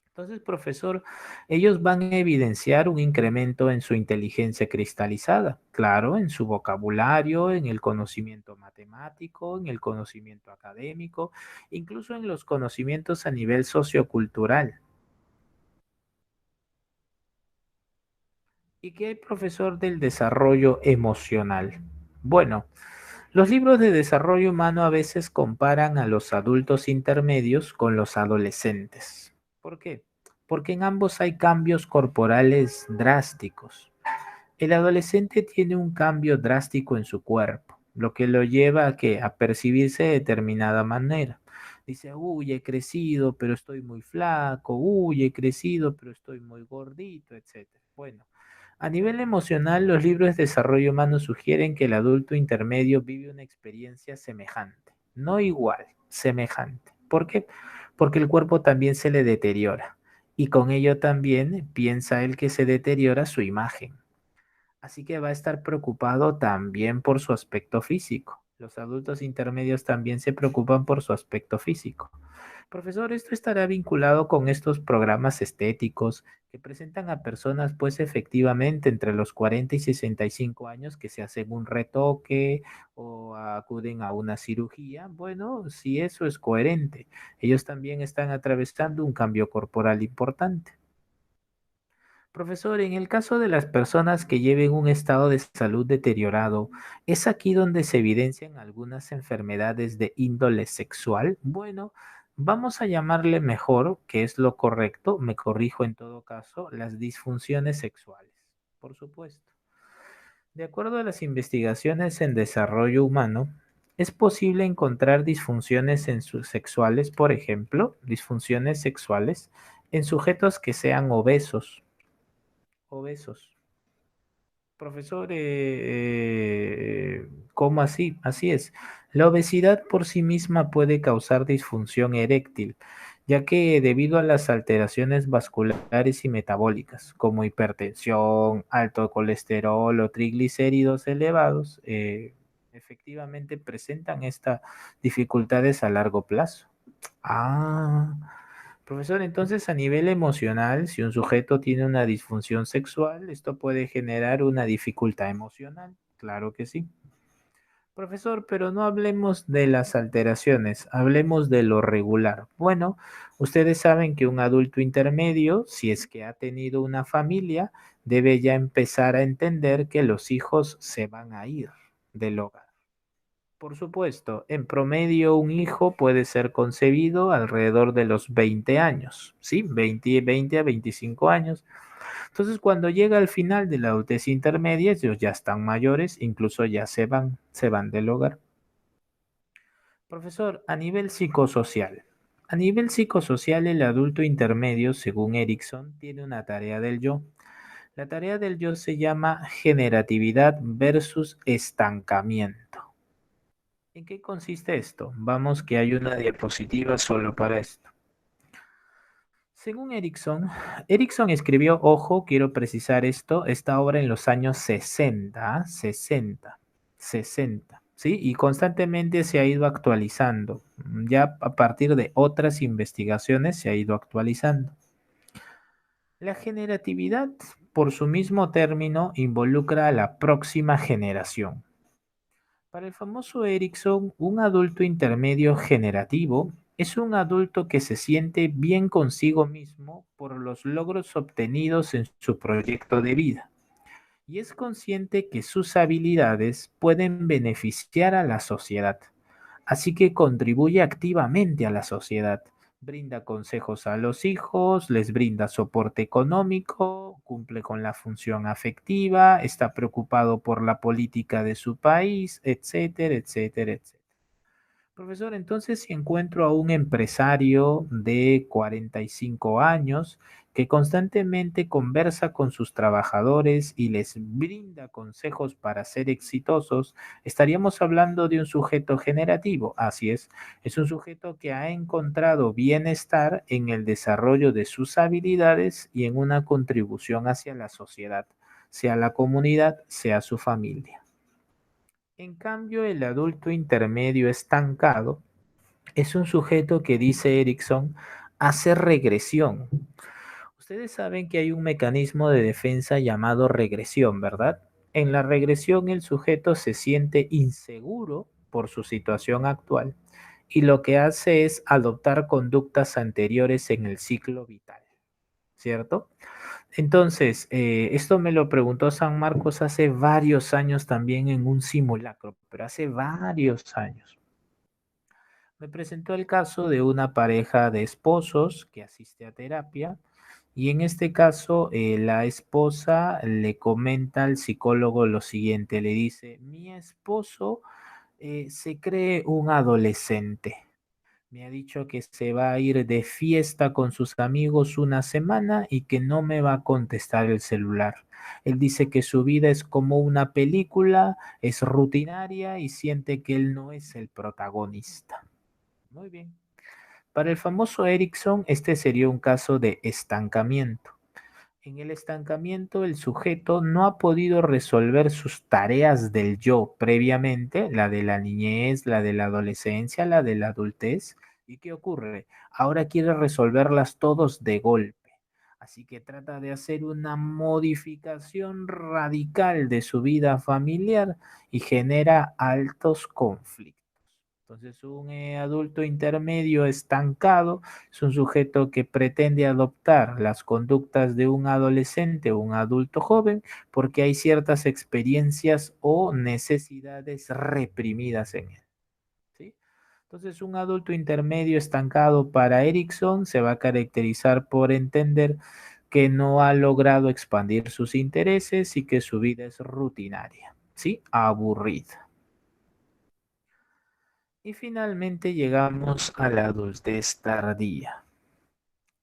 Entonces, profesor, ellos van a evidenciar un incremento en su inteligencia cristalizada, claro, en su vocabulario, en el conocimiento matemático, en el conocimiento académico, incluso en los conocimientos a nivel sociocultural. ¿Y qué hay, profesor, del desarrollo emocional? Bueno, los libros de desarrollo humano a veces comparan a los adultos intermedios con los adolescentes. ¿Por qué? Porque en ambos hay cambios corporales drásticos. El adolescente tiene un cambio drástico en su cuerpo, lo que lo lleva a que a percibirse de determinada manera. Dice, uy, he crecido, pero estoy muy flaco, uy, he crecido, pero estoy muy gordito, etcétera. Bueno, a nivel emocional, los libros de desarrollo humano sugieren que el adulto intermedio vive una experiencia semejante, no igual, semejante. ¿Por qué? Porque el cuerpo también se le deteriora y con ello también piensa él que se deteriora su imagen. Así que va a estar preocupado también por su aspecto físico. Los adultos intermedios también se preocupan por su aspecto físico. Profesor, ¿esto estará vinculado con estos programas estéticos que presentan a personas, pues efectivamente, entre los 40 y 65 años que se hacen un retoque o acuden a una cirugía? Bueno, si eso es coherente, ellos también están atravesando un cambio corporal importante. Profesor, en el caso de las personas que lleven un estado de salud deteriorado, ¿es aquí donde se evidencian algunas enfermedades de índole sexual? Bueno, vamos a llamarle mejor, que es lo correcto, me corrijo en todo caso, las disfunciones sexuales, por supuesto. De acuerdo a las investigaciones en desarrollo humano, es posible encontrar disfunciones en sus sexuales, por ejemplo, disfunciones sexuales en sujetos que sean obesos. Profesor, ¿cómo así? Así es. La obesidad por sí misma puede causar disfunción eréctil, ya que debido a las alteraciones vasculares y metabólicas, como hipertensión, alto colesterol o triglicéridos elevados, efectivamente presentan estas dificultades a largo plazo. Ah. Profesor, entonces a nivel emocional, si un sujeto tiene una disfunción sexual, esto puede generar una dificultad emocional. Claro que sí. Profesor, pero no hablemos de las alteraciones, hablemos de lo regular. Bueno, ustedes saben que un adulto intermedio, si es que ha tenido una familia, debe ya empezar a entender que los hijos se van a ir del hogar. Por supuesto, en promedio un hijo puede ser concebido alrededor de los 20 años, ¿sí? 20 a 25 años. Entonces, cuando llega al final de la adultez intermedia, ellos ya están mayores, incluso ya se van del hogar. Profesor, a nivel psicosocial. A nivel psicosocial, el adulto intermedio, según Erickson, tiene una tarea del yo. La tarea del yo se llama generatividad versus estancamiento. ¿En qué consiste esto? Vamos que hay una diapositiva solo para esto. Según Erickson, Erickson escribió, ojo, quiero precisar esto, esta obra en los años 60, ¿sí? Y constantemente se ha ido actualizando. Ya a partir de otras investigaciones se ha ido actualizando. La generatividad, por su mismo término, involucra a la próxima generación. Para el famoso Erickson, un adulto intermedio generativo es un adulto que se siente bien consigo mismo por los logros obtenidos en su proyecto de vida y es consciente que sus habilidades pueden beneficiar a la sociedad, así que contribuye activamente a la sociedad. Brinda consejos a los hijos, les brinda soporte económico, cumple con la función afectiva, está preocupado por la política de su país, etcétera, etcétera, etcétera. Profesor, entonces si encuentro a un empresario de 45 años que constantemente conversa con sus trabajadores y les brinda consejos para ser exitosos, estaríamos hablando de un sujeto generativo. Así es un sujeto que ha encontrado bienestar en el desarrollo de sus habilidades y en una contribución hacia la sociedad, sea la comunidad, sea su familia. En cambio, el adulto intermedio estancado es un sujeto que, dice Erickson, hace regresión. Ustedes saben que hay un mecanismo de defensa llamado regresión, ¿verdad? En la regresión el sujeto se siente inseguro por su situación actual y lo que hace es adoptar conductas anteriores en el ciclo vital, ¿cierto? Entonces, esto me lo preguntó San Marcos hace varios años también en un simulacro, pero hace varios años. Me presentó el caso de una pareja de esposos que asiste a terapia y en este caso la esposa le comenta al psicólogo lo siguiente, le dice, mi esposo se cree un adolescente. Me ha dicho que se va a ir de fiesta con sus amigos una semana y que no me va a contestar el celular. Él dice que su vida es como una película, es rutinaria y siente que él no es el protagonista. Muy bien. Para el famoso Erickson, este sería un caso de estancamiento. En el estancamiento, el sujeto no ha podido resolver sus tareas del yo previamente, la de la niñez, la de la adolescencia, la de la adultez. ¿Y qué ocurre? Ahora quiere resolverlas todos de golpe. Así que trata de hacer una modificación radical de su vida familiar y genera altos conflictos. Entonces, un adulto intermedio estancado es un sujeto que pretende adoptar las conductas de un adolescente o un adulto joven porque hay ciertas experiencias o necesidades reprimidas en él, ¿sí? Entonces, un adulto intermedio estancado para Erickson se va a caracterizar por entender que no ha logrado expandir sus intereses y que su vida es rutinaria, ¿sí? Aburrida. Y finalmente llegamos a la adultez tardía.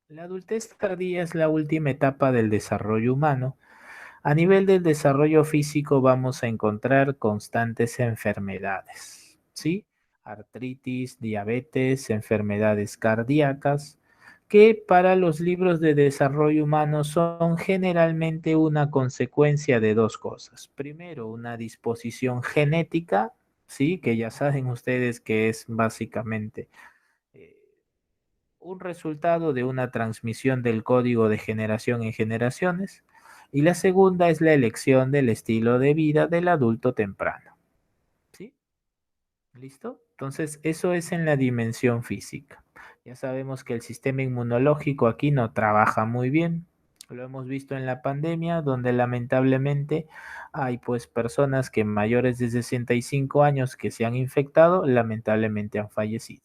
La adultez tardía es la última etapa del desarrollo humano. A nivel del desarrollo físico vamos a encontrar constantes enfermedades, ¿sí? Artritis, diabetes, enfermedades cardíacas, que para los libros de desarrollo humano son generalmente una consecuencia de dos cosas. Primero, una disposición genética, ¿sí? Que ya saben ustedes que es básicamente eh, un resultado de una transmisión del código de generación en generaciones. Y la segunda es la elección del estilo de vida del adulto temprano. ¿Sí? ¿Listo? Entonces, eso es en la dimensión física. Ya sabemos que el sistema inmunológico aquí no trabaja muy bien. Lo hemos visto en la pandemia, donde lamentablemente hay pues personas que mayores de 65 años que se han infectado, lamentablemente han fallecido.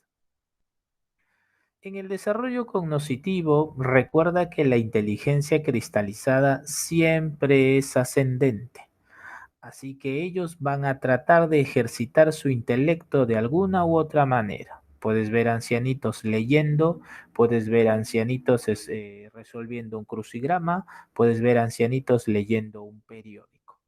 En el desarrollo cognitivo, recuerda que la inteligencia cristalizada siempre es ascendente. Así que ellos van a tratar de ejercitar su intelecto de alguna u otra manera. Puedes ver ancianitos leyendo, puedes ver ancianitos resolviendo un crucigrama, puedes ver ancianitos leyendo un periódico.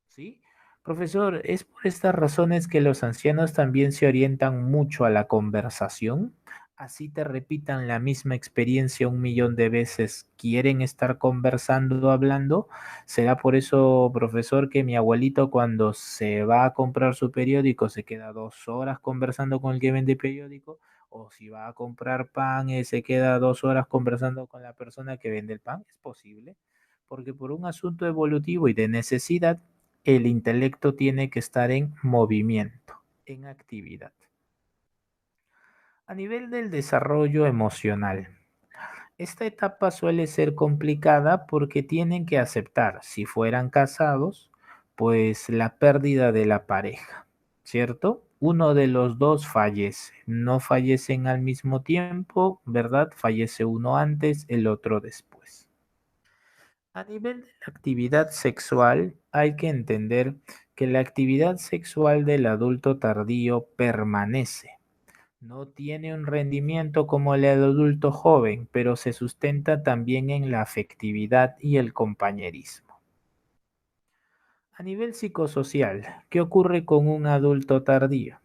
¿Sí? Profesor, ¿es por estas razones que los ancianos también se orientan mucho a la conversación? Así te repitan la misma experiencia un millón de veces, ¿quieren estar conversando, hablando? ¿Será por eso, profesor, que mi abuelito cuando se va a comprar su periódico se queda 2 horas conversando con el que vende periódico? ¿O si va a comprar pan, se queda 2 horas conversando con la persona que vende el pan? ¿Es posible? Porque por un asunto evolutivo y de necesidad, el intelecto tiene que estar en movimiento, en actividad. A nivel del desarrollo emocional, esta etapa suele ser complicada porque tienen que aceptar, si fueran casados, pues la pérdida de la pareja, ¿cierto? Uno de los dos fallece, no fallecen al mismo tiempo, ¿verdad? Fallece uno antes, el otro después. A nivel de la actividad sexual, hay que entender que la actividad sexual del adulto tardío permanece. No tiene un rendimiento como el del adulto joven, pero se sustenta también en la afectividad y el compañerismo. A nivel psicosocial, ¿qué ocurre con un adulto tardío?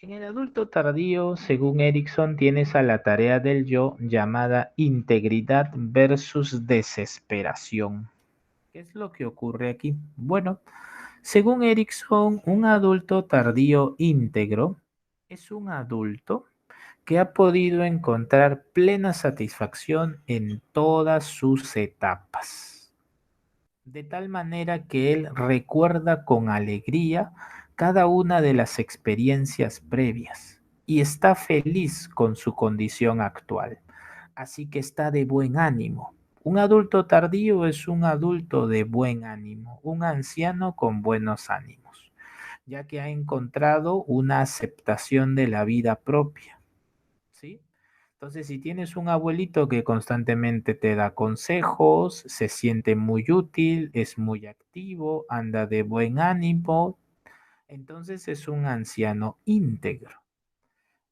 En el adulto tardío, según Erickson, tienes a la tarea del yo llamada integridad versus desesperación. ¿Qué es lo que ocurre aquí? Bueno, según Erickson, un adulto tardío íntegro es un adulto que ha podido encontrar plena satisfacción en todas sus etapas, de tal manera que él recuerda con alegría cada una de las experiencias previas y está feliz con su condición actual. Así que está de buen ánimo. Un adulto tardío es un adulto de buen ánimo, un anciano con buenos ánimos, ya que ha encontrado una aceptación de la vida propia. ¿Sí? Entonces, si tienes un abuelito que constantemente te da consejos, se siente muy útil, es muy activo, anda de buen ánimo, entonces es un anciano íntegro.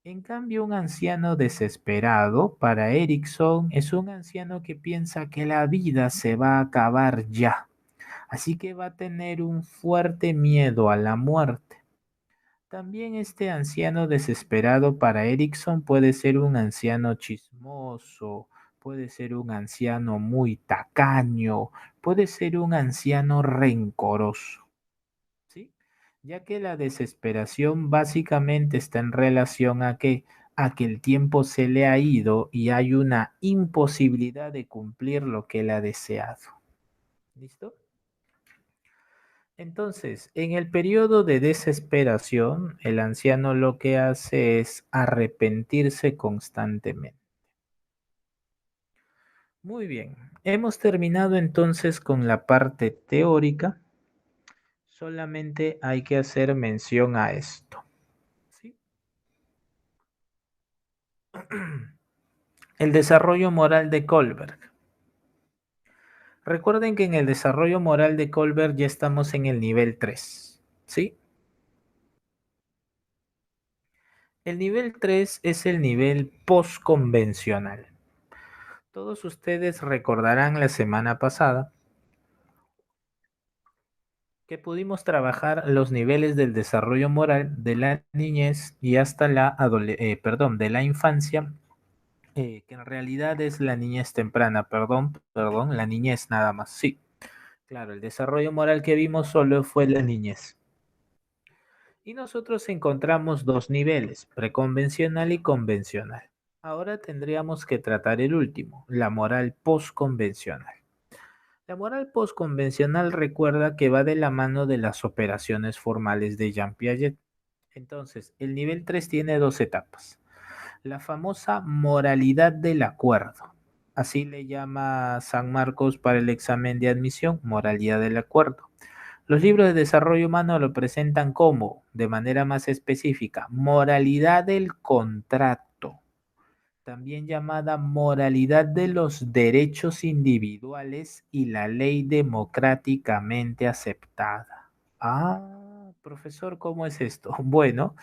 En cambio, un anciano desesperado, para Erickson, es un anciano que piensa que la vida se va a acabar ya, así que va a tener un fuerte miedo a la muerte. También este anciano desesperado para Erickson puede ser un anciano chismoso, puede ser un anciano muy tacaño, puede ser un anciano rencoroso, ¿sí? Ya que la desesperación básicamente está en relación a que el tiempo se le ha ido y hay una imposibilidad de cumplir lo que él ha deseado. ¿Listo? Entonces, en el periodo de desesperación, el anciano lo que hace es arrepentirse constantemente. Muy bien, hemos terminado entonces con la parte teórica. Solamente hay que hacer mención a esto. ¿Sí? El desarrollo moral de Kohlberg. Recuerden que en el desarrollo moral de Kohlberg ya estamos en el nivel 3. ¿Sí? El nivel 3 es el nivel postconvencional. Todos ustedes recordarán la semana pasada que pudimos trabajar los niveles del desarrollo moral de la niñez y hasta de la infancia, que en realidad es la niñez temprana, perdón, la niñez nada más. Sí, claro, el desarrollo moral que vimos solo fue la niñez. Y nosotros encontramos dos niveles, preconvencional y convencional. Ahora tendríamos que tratar el último, la moral postconvencional. La moral postconvencional recuerda que va de la mano de las operaciones formales de Jean Piaget. Entonces, el nivel 3 tiene dos etapas. La famosa moralidad del acuerdo. Así le llama San Marcos para el examen de admisión, moralidad del acuerdo. Los libros de desarrollo humano lo presentan como, de manera más específica, moralidad del contrato, también llamada moralidad de los derechos individuales y la ley democráticamente aceptada. Ah, profesor, ¿cómo es esto? Bueno,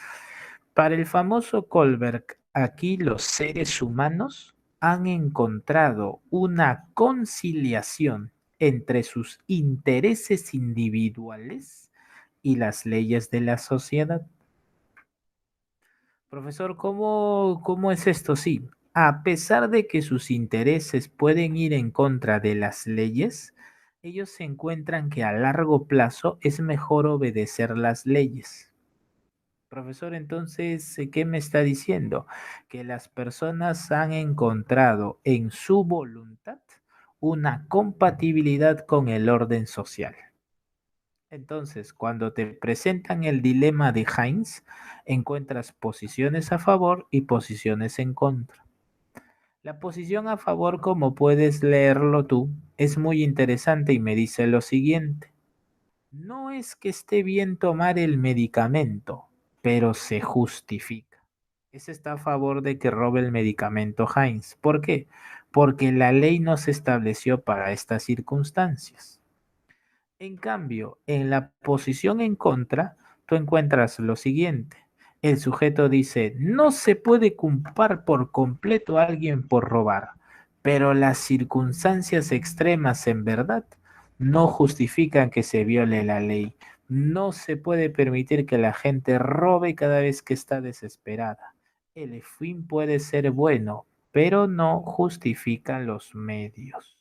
para el famoso Kohlberg, aquí los seres humanos han encontrado una conciliación entre sus intereses individuales y las leyes de la sociedad. Profesor, ¿cómo es esto? Sí, a pesar de que sus intereses pueden ir en contra de las leyes, ellos se encuentran que a largo plazo es mejor obedecer las leyes. Profesor, entonces, ¿qué me está diciendo? Que las personas han encontrado en su voluntad una compatibilidad con el orden social. Entonces, cuando te presentan el dilema de Heinz, encuentras posiciones a favor y posiciones en contra. La posición a favor, como puedes leerlo tú, es muy interesante y me dice lo siguiente. No es que esté bien tomar el medicamento, pero se justifica. Ese está a favor de que robe el medicamento Heinz. ¿Por qué? Porque la ley no se estableció para estas circunstancias. En cambio, en la posición en contra, tú encuentras lo siguiente. El sujeto dice, no se puede culpar por completo a alguien por robar, pero las circunstancias extremas en verdad no justifican que se viole la ley. No se puede permitir que la gente robe cada vez que está desesperada. El fin puede ser bueno, pero no justifica los medios.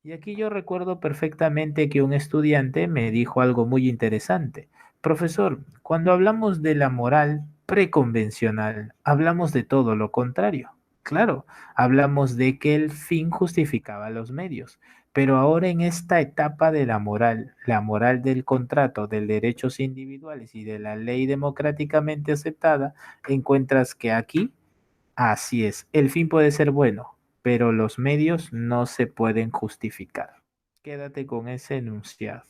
Y aquí yo recuerdo perfectamente que un estudiante me dijo algo muy interesante. Profesor, cuando hablamos de la moral preconvencional, hablamos de todo lo contrario. Claro, hablamos de que el fin justificaba los medios, pero ahora en esta etapa de la moral del contrato, de derechos individuales y de la ley democráticamente aceptada, encuentras que aquí así es, el fin puede ser bueno, pero los medios no se pueden justificar. Quédate con ese enunciado.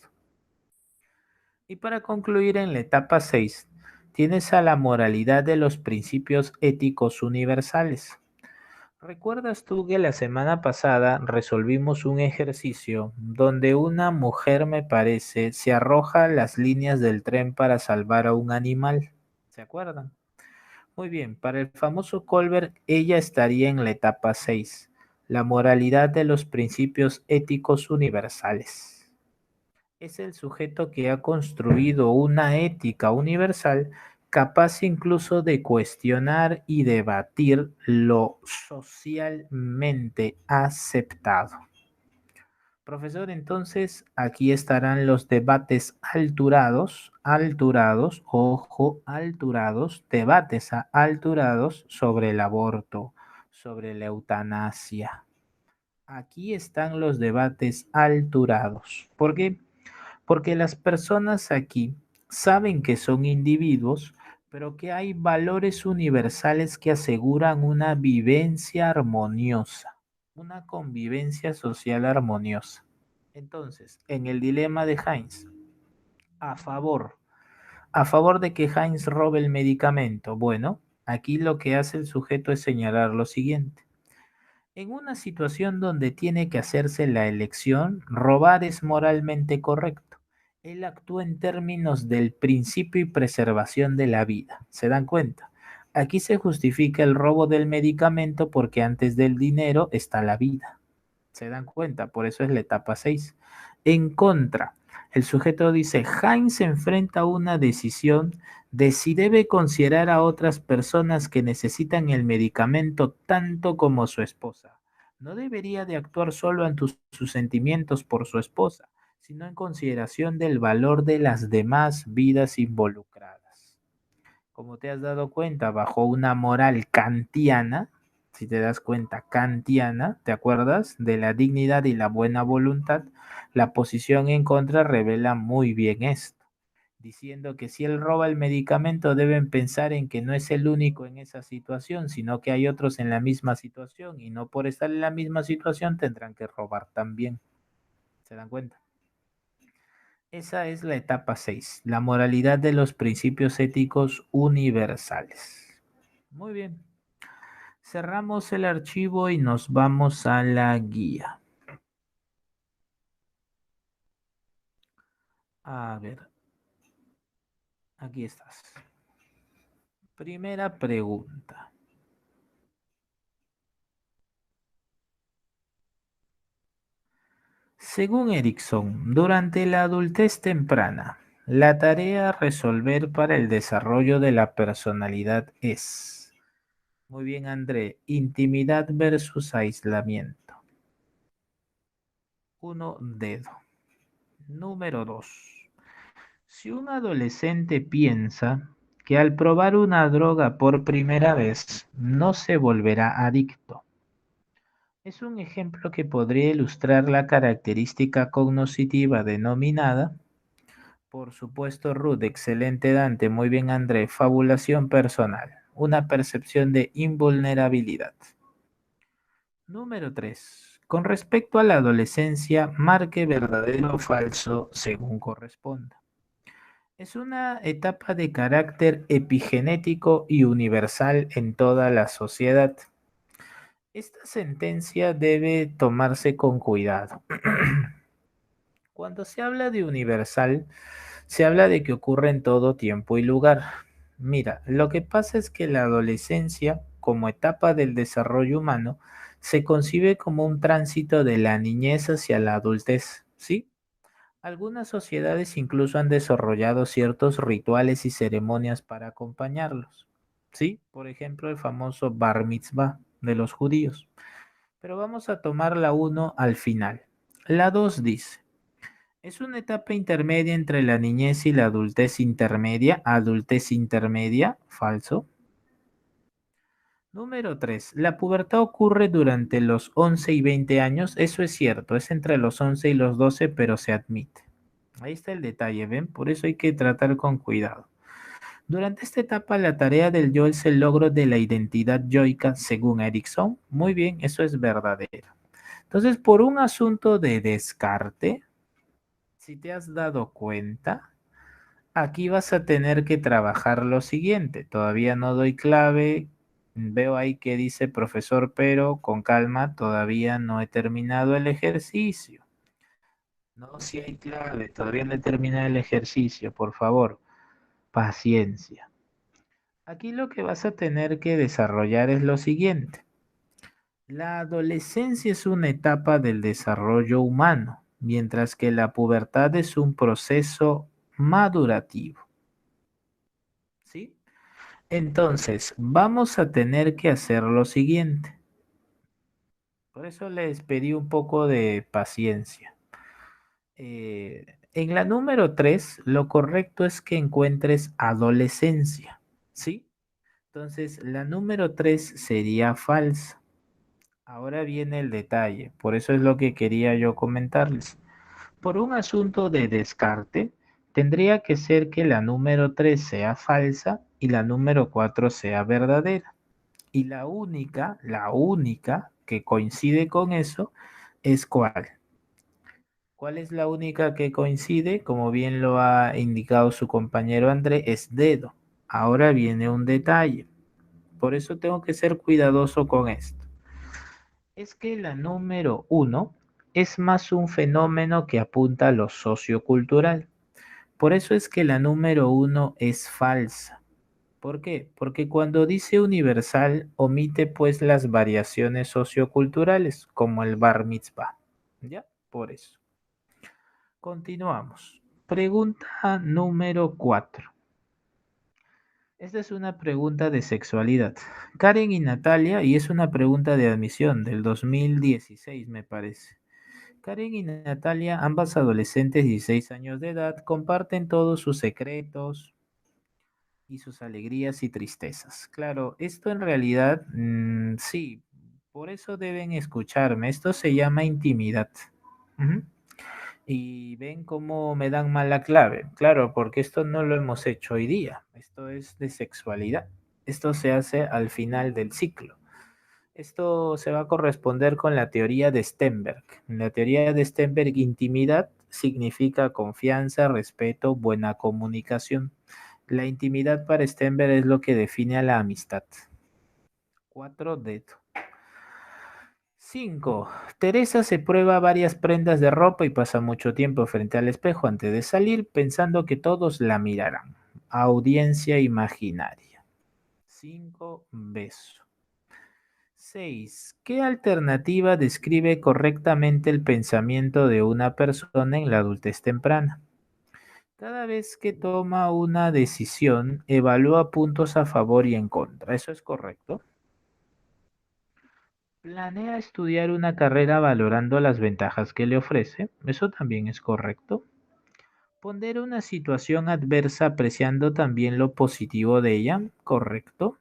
Y para concluir en la etapa 6, tienes a la moralidad de los principios éticos universales. ¿Recuerdas tú que la semana pasada resolvimos un ejercicio donde una mujer, me parece, se arroja a las líneas del tren para salvar a un animal? ¿Se acuerdan? Muy bien, para el famoso Colbert, ella estaría en la etapa 6, la moralidad de los principios éticos universales. Es el sujeto que ha construido una ética universal capaz incluso de cuestionar y debatir lo socialmente aceptado. Profesor, entonces aquí estarán los debates ojo, debates alturados sobre el aborto, sobre la eutanasia. Aquí están los debates alturados. ¿Por qué? Porque las personas aquí saben que son individuos, pero que hay valores universales que aseguran una vivencia armoniosa, una convivencia social armoniosa. Entonces, en el dilema de Heinz, a favor, a favor de que Heinz robe el medicamento, bueno, aquí lo que hace el sujeto es señalar lo siguiente. En una situación donde tiene que hacerse la elección, robar es moralmente correcto. Él actúa en términos del principio y preservación de la vida. ¿Se dan cuenta? Aquí se justifica el robo del medicamento porque antes del dinero está la vida. ¿Se dan cuenta? Por eso es la etapa 6. En contra, el sujeto dice, Heinz enfrenta una decisión de si debe considerar a otras personas que necesitan el medicamento tanto como su esposa. No debería de actuar solo ante sus sentimientos por su esposa, sino en consideración del valor de las demás vidas involucradas. Como te has dado cuenta, bajo una moral kantiana, si te das cuenta, kantiana, ¿te acuerdas? De la dignidad y la buena voluntad, la posición en contra revela muy bien esto, diciendo que si él roba el medicamento deben pensar en que no es el único en esa situación, sino que hay otros en la misma situación y no por estar en la misma situación tendrán que robar también. ¿Se dan cuenta? Esa es la etapa 6, la moralidad de los principios éticos universales. Muy bien. Cerramos el archivo y nos vamos a la guía. A ver, aquí estás. Primera pregunta. Según Erickson, durante la adultez temprana, la tarea a resolver para el desarrollo de la personalidad es, muy bien André, intimidad versus aislamiento. Uno, dedo. Número 2. Si un adolescente piensa que al probar una droga por primera vez no se volverá adicto, es un ejemplo que podría ilustrar la característica cognoscitiva denominada, por supuesto Ruth, excelente Dante, muy bien André, fabulación personal, una percepción de invulnerabilidad. Número 3. Con respecto a la adolescencia, marque verdadero o falso según corresponda. Es una etapa de carácter epigenético y universal en toda la sociedad. Esta sentencia debe tomarse con cuidado. Cuando se habla de universal, se habla de que ocurre en todo tiempo y lugar. Mira, lo que pasa es que la adolescencia, como etapa del desarrollo humano, se concibe como un tránsito de la niñez hacia la adultez, ¿sí? Algunas sociedades incluso han desarrollado ciertos rituales y ceremonias para acompañarlos, ¿sí? Por ejemplo, el famoso Bar Mitzvah de los judíos. Pero vamos a tomar la uno al final. La 2 dice, es una etapa intermedia entre la niñez y la adultez intermedia, falso. Número 3. La pubertad ocurre durante los 11 y 20 años, eso es cierto, es entre los 11 y los 12, pero se admite. Ahí está el detalle, ¿ven? Por eso hay que tratar con cuidado. Durante esta etapa, la tarea del yo es el logro de la identidad yoica, según Erickson. Muy bien, eso es verdadero. Entonces, por un asunto de descarte, si te has dado cuenta, aquí vas a tener que trabajar lo siguiente. Todavía no doy clave. Veo ahí que dice profesor, pero con calma, todavía no he terminado el ejercicio. No, si hay clave, todavía no he terminado el ejercicio, por favor, paciencia. Aquí lo que vas a tener que desarrollar es lo siguiente. La adolescencia es una etapa del desarrollo humano, mientras que la pubertad es un proceso madurativo. ¿Sí? Entonces, vamos a tener que hacer lo siguiente. Por eso les pedí un poco de paciencia. En la número 3, lo correcto es que encuentres adolescencia. ¿Sí? Entonces, la número 3 sería falsa. Ahora viene el detalle, por eso es lo que quería yo comentarles. Por un asunto de descarte, tendría que ser que la número 3 sea falsa y la número 4 sea verdadera. Y la única que coincide con eso es ¿cuál? ¿Cuál es la única que coincide? Como bien lo ha indicado su compañero André, es dedo. Ahora viene un detalle. Por eso tengo que ser cuidadoso con esto. Es que la número 1 es más un fenómeno que apunta a lo sociocultural. Por eso es que la número 1 es falsa. ¿Por qué? Porque cuando dice universal omite pues las variaciones socioculturales como el bar mitzvah. ¿Ya? Por eso. Continuamos. Pregunta número 4. Esta es una pregunta de sexualidad. Karen y Natalia, y es una pregunta de admisión del 2016 me parece. Karen y Natalia, ambas adolescentes de 16 años de edad, comparten todos sus secretos y sus alegrías y tristezas. Claro, esto en realidad, sí, por eso deben escucharme. Esto se llama intimidad. Ujú. Y ven cómo me dan mala clave. Claro, porque esto no lo hemos hecho hoy día. Esto es de sexualidad. Esto se hace al final del ciclo. Esto se va a corresponder con la teoría de Stenberg. En la teoría de Stenberg, intimidad significa confianza, respeto, buena comunicación. La intimidad para Stenberg es lo que define a la amistad. Cuatro dedos. 5. Teresa se prueba varias prendas de ropa y pasa mucho tiempo frente al espejo antes de salir pensando que todos la mirarán. Audiencia imaginaria. 5. Beso. 6. ¿Qué alternativa describe correctamente el pensamiento de una persona en la adultez temprana? Cada vez que toma una decisión, evalúa puntos a favor y en contra. ¿Eso es correcto? Planea estudiar una carrera valorando las ventajas que le ofrece. Eso también es correcto. Pondera una situación adversa apreciando también lo positivo de ella. Correcto.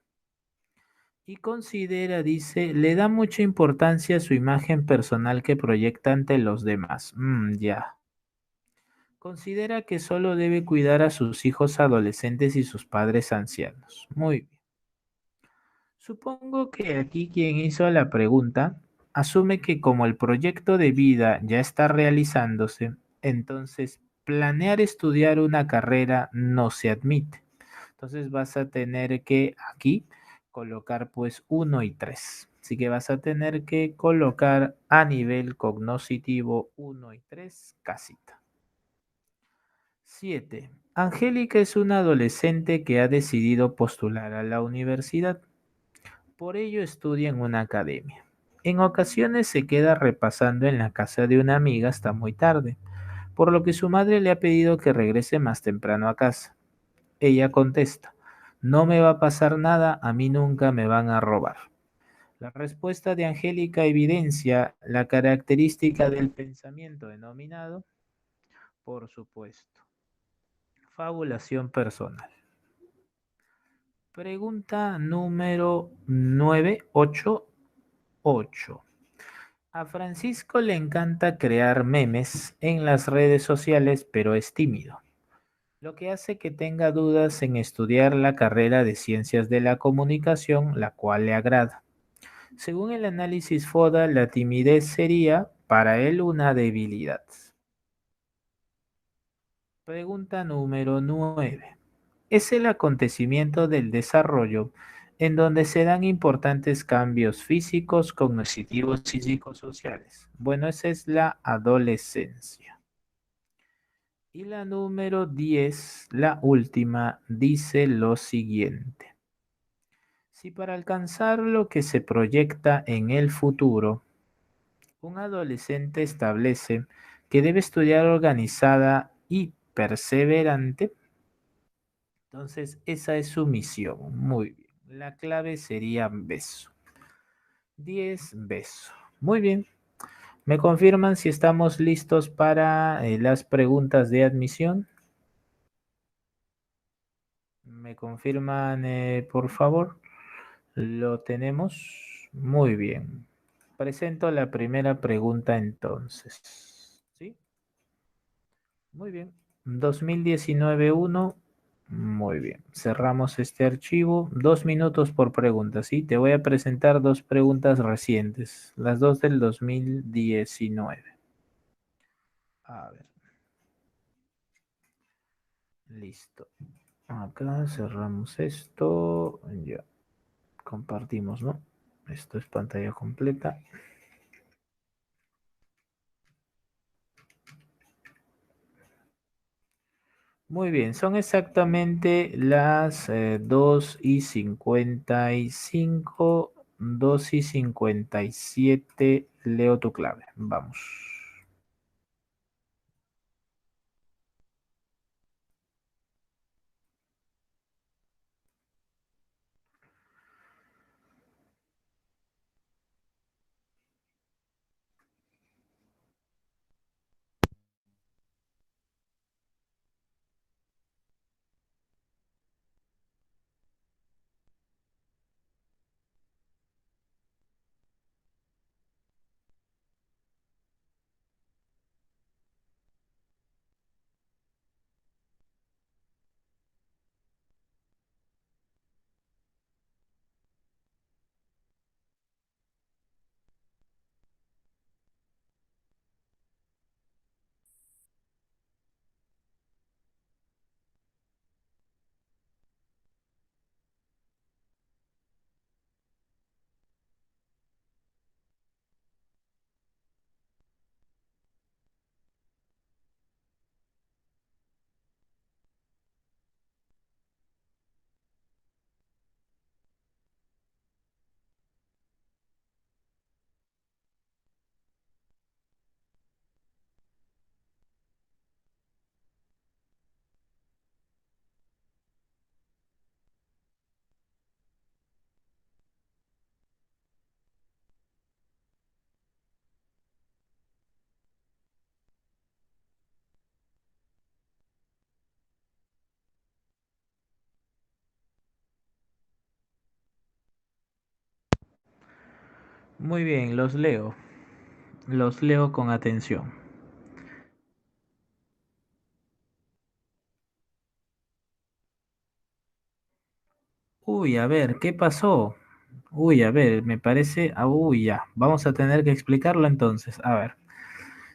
Y considera, dice, le da mucha importancia a su imagen personal que proyecta ante los demás. Ya. Considera que solo debe cuidar a sus hijos adolescentes y sus padres ancianos. Muy bien. Supongo que aquí quien hizo la pregunta asume que como el proyecto de vida ya está realizándose, entonces planear estudiar una carrera no se admite. Entonces vas a tener que aquí colocar pues uno y 3. Así que vas a tener que colocar a nivel cognoscitivo uno y 3 casita. 7. Angélica es una adolescente que ha decidido postular a la universidad. Por ello estudia en una academia. En ocasiones se queda repasando en la casa de una amiga hasta muy tarde, por lo que su madre le ha pedido que regrese más temprano a casa. Ella contesta, no me va a pasar nada, a mí nunca me van a robar. La respuesta de Angélica evidencia la característica del pensamiento denominado, por supuesto, fabulación personal. Pregunta número 988. A Francisco le encanta crear memes en las redes sociales, pero es tímido, lo que hace que tenga dudas en estudiar la carrera de Ciencias de la Comunicación, la cual le agrada. Según el análisis FODA, la timidez sería para él una debilidad. Pregunta número 9. Es el acontecimiento del desarrollo en donde se dan importantes cambios físicos, cognitivos y psicosociales. Bueno, esa es la adolescencia. Y la número 10, la última, dice lo siguiente. Si para alcanzar lo que se proyecta en el futuro, un adolescente establece que debe estudiar organizada y perseverante, entonces esa es su misión. Muy bien. La clave sería beso. 10 beso. Muy bien. ¿Me confirman si estamos listos para las preguntas de admisión? ¿Me confirman, por favor? Lo tenemos. Muy bien. Presento la primera pregunta entonces. ¿Sí? Muy bien. 2019-1. Muy bien. Cerramos este archivo. 2 minutos por pregunta, ¿sí? Te voy a presentar dos preguntas recientes, las dos del 2019. A ver. Listo. Acá cerramos esto. Ya. Compartimos, ¿no? Esto es pantalla completa. Muy bien, son exactamente las 2:55, 2:57. Leo tu clave. Vamos. Muy bien, los leo. Los leo con atención. Uy, a ver, ¿qué pasó? Uy, a ver, me parece... uy, ya. Vamos a tener que explicarlo entonces. A ver.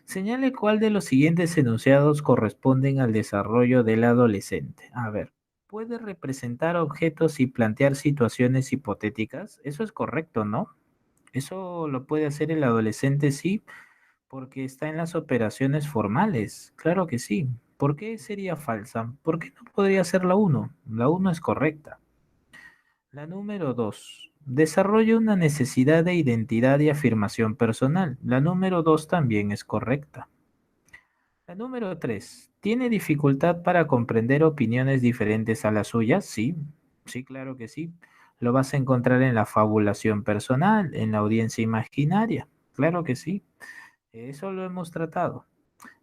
Señale cuál de los siguientes enunciados corresponden al desarrollo del adolescente. A ver. Puede representar objetos y plantear situaciones hipotéticas. Eso es correcto, ¿no? Eso lo puede hacer el adolescente, sí, porque está en las operaciones formales. Claro que sí. ¿Por qué sería falsa? ¿Por qué no podría ser la uno? La uno es correcta. La número 2. Desarrolla una necesidad de identidad y afirmación personal. La número 2 también es correcta. La número 3. ¿Tiene dificultad para comprender opiniones diferentes a las suyas? Sí, sí, claro que sí. Lo vas a encontrar en la fabulación personal, en la audiencia imaginaria. Claro que sí. Eso lo hemos tratado.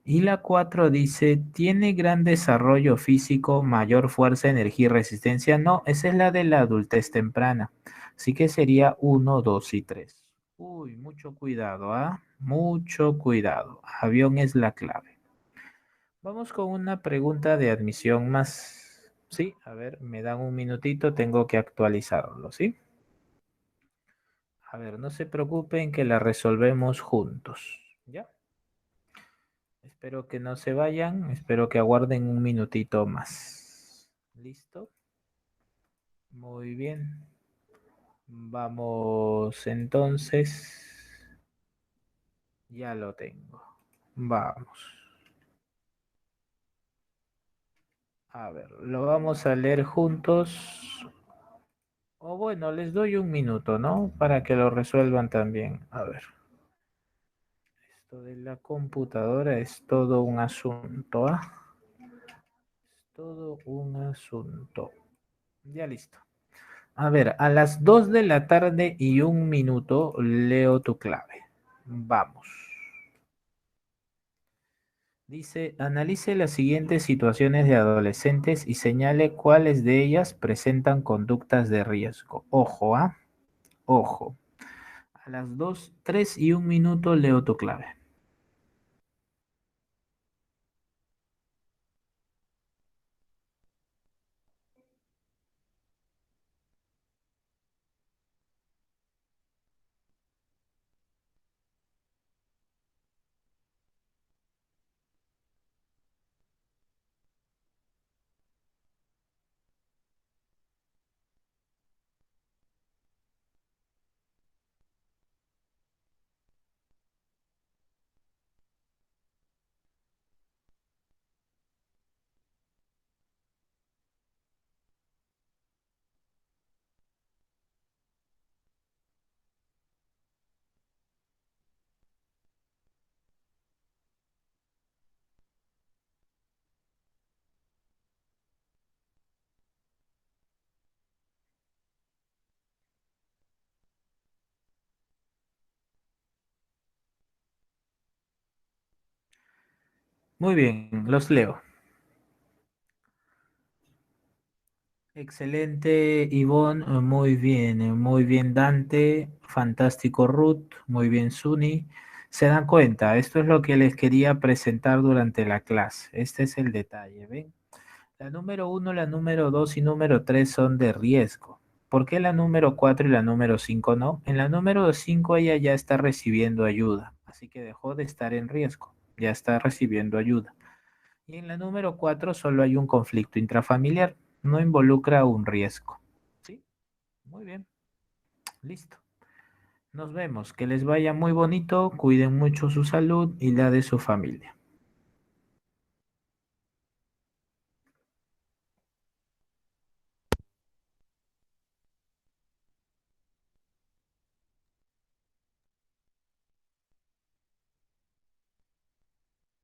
Y la 4 dice, ¿tiene gran desarrollo físico, mayor fuerza, energía y resistencia? No, esa es la de la adultez temprana. Así que sería uno, 2 y 3. Uy, mucho cuidado, ¿ah? Mucho cuidado. Avión es la clave. Vamos con una pregunta de admisión más. Sí, a ver, me dan un minutito, tengo que actualizarlo, ¿sí? A ver, no se preocupen que la resolvemos juntos. ¿Ya? Espero que no se vayan, espero que aguarden un minutito más. ¿Listo? Muy bien. Vamos entonces. Ya lo tengo. Vamos. A ver, lo vamos a leer juntos. O bueno, les doy un minuto, ¿no? Para que lo resuelvan también. A ver. Esto de la computadora es todo un asunto, ¿ah? Es todo un asunto. Ya listo. A ver, a las 2 de la tarde y un minuto leo tu clave. Vamos. Dice, analice las siguientes situaciones de adolescentes y señale cuáles de ellas presentan conductas de riesgo. Ojo, ¿ah? Ojo. A las 2, 3 y un minuto leo tu clave. Muy bien, los leo. Excelente, Ivonne, muy bien Dante, fantástico Ruth, muy bien Suni. Se dan cuenta, esto es lo que les quería presentar durante la clase. Este es el detalle, ¿ven? La número uno, la número 2 y número 3 son de riesgo. ¿Por qué la número 4 y la número 5 no? En la número 5 ella ya está recibiendo ayuda, así que dejó de estar en riesgo, ya está recibiendo ayuda. Y en la número 4 solo hay un conflicto intrafamiliar, no involucra un riesgo. ¿Sí? Muy bien, listo. Nos vemos, que les vaya muy bonito, cuiden mucho su salud y la de su familia.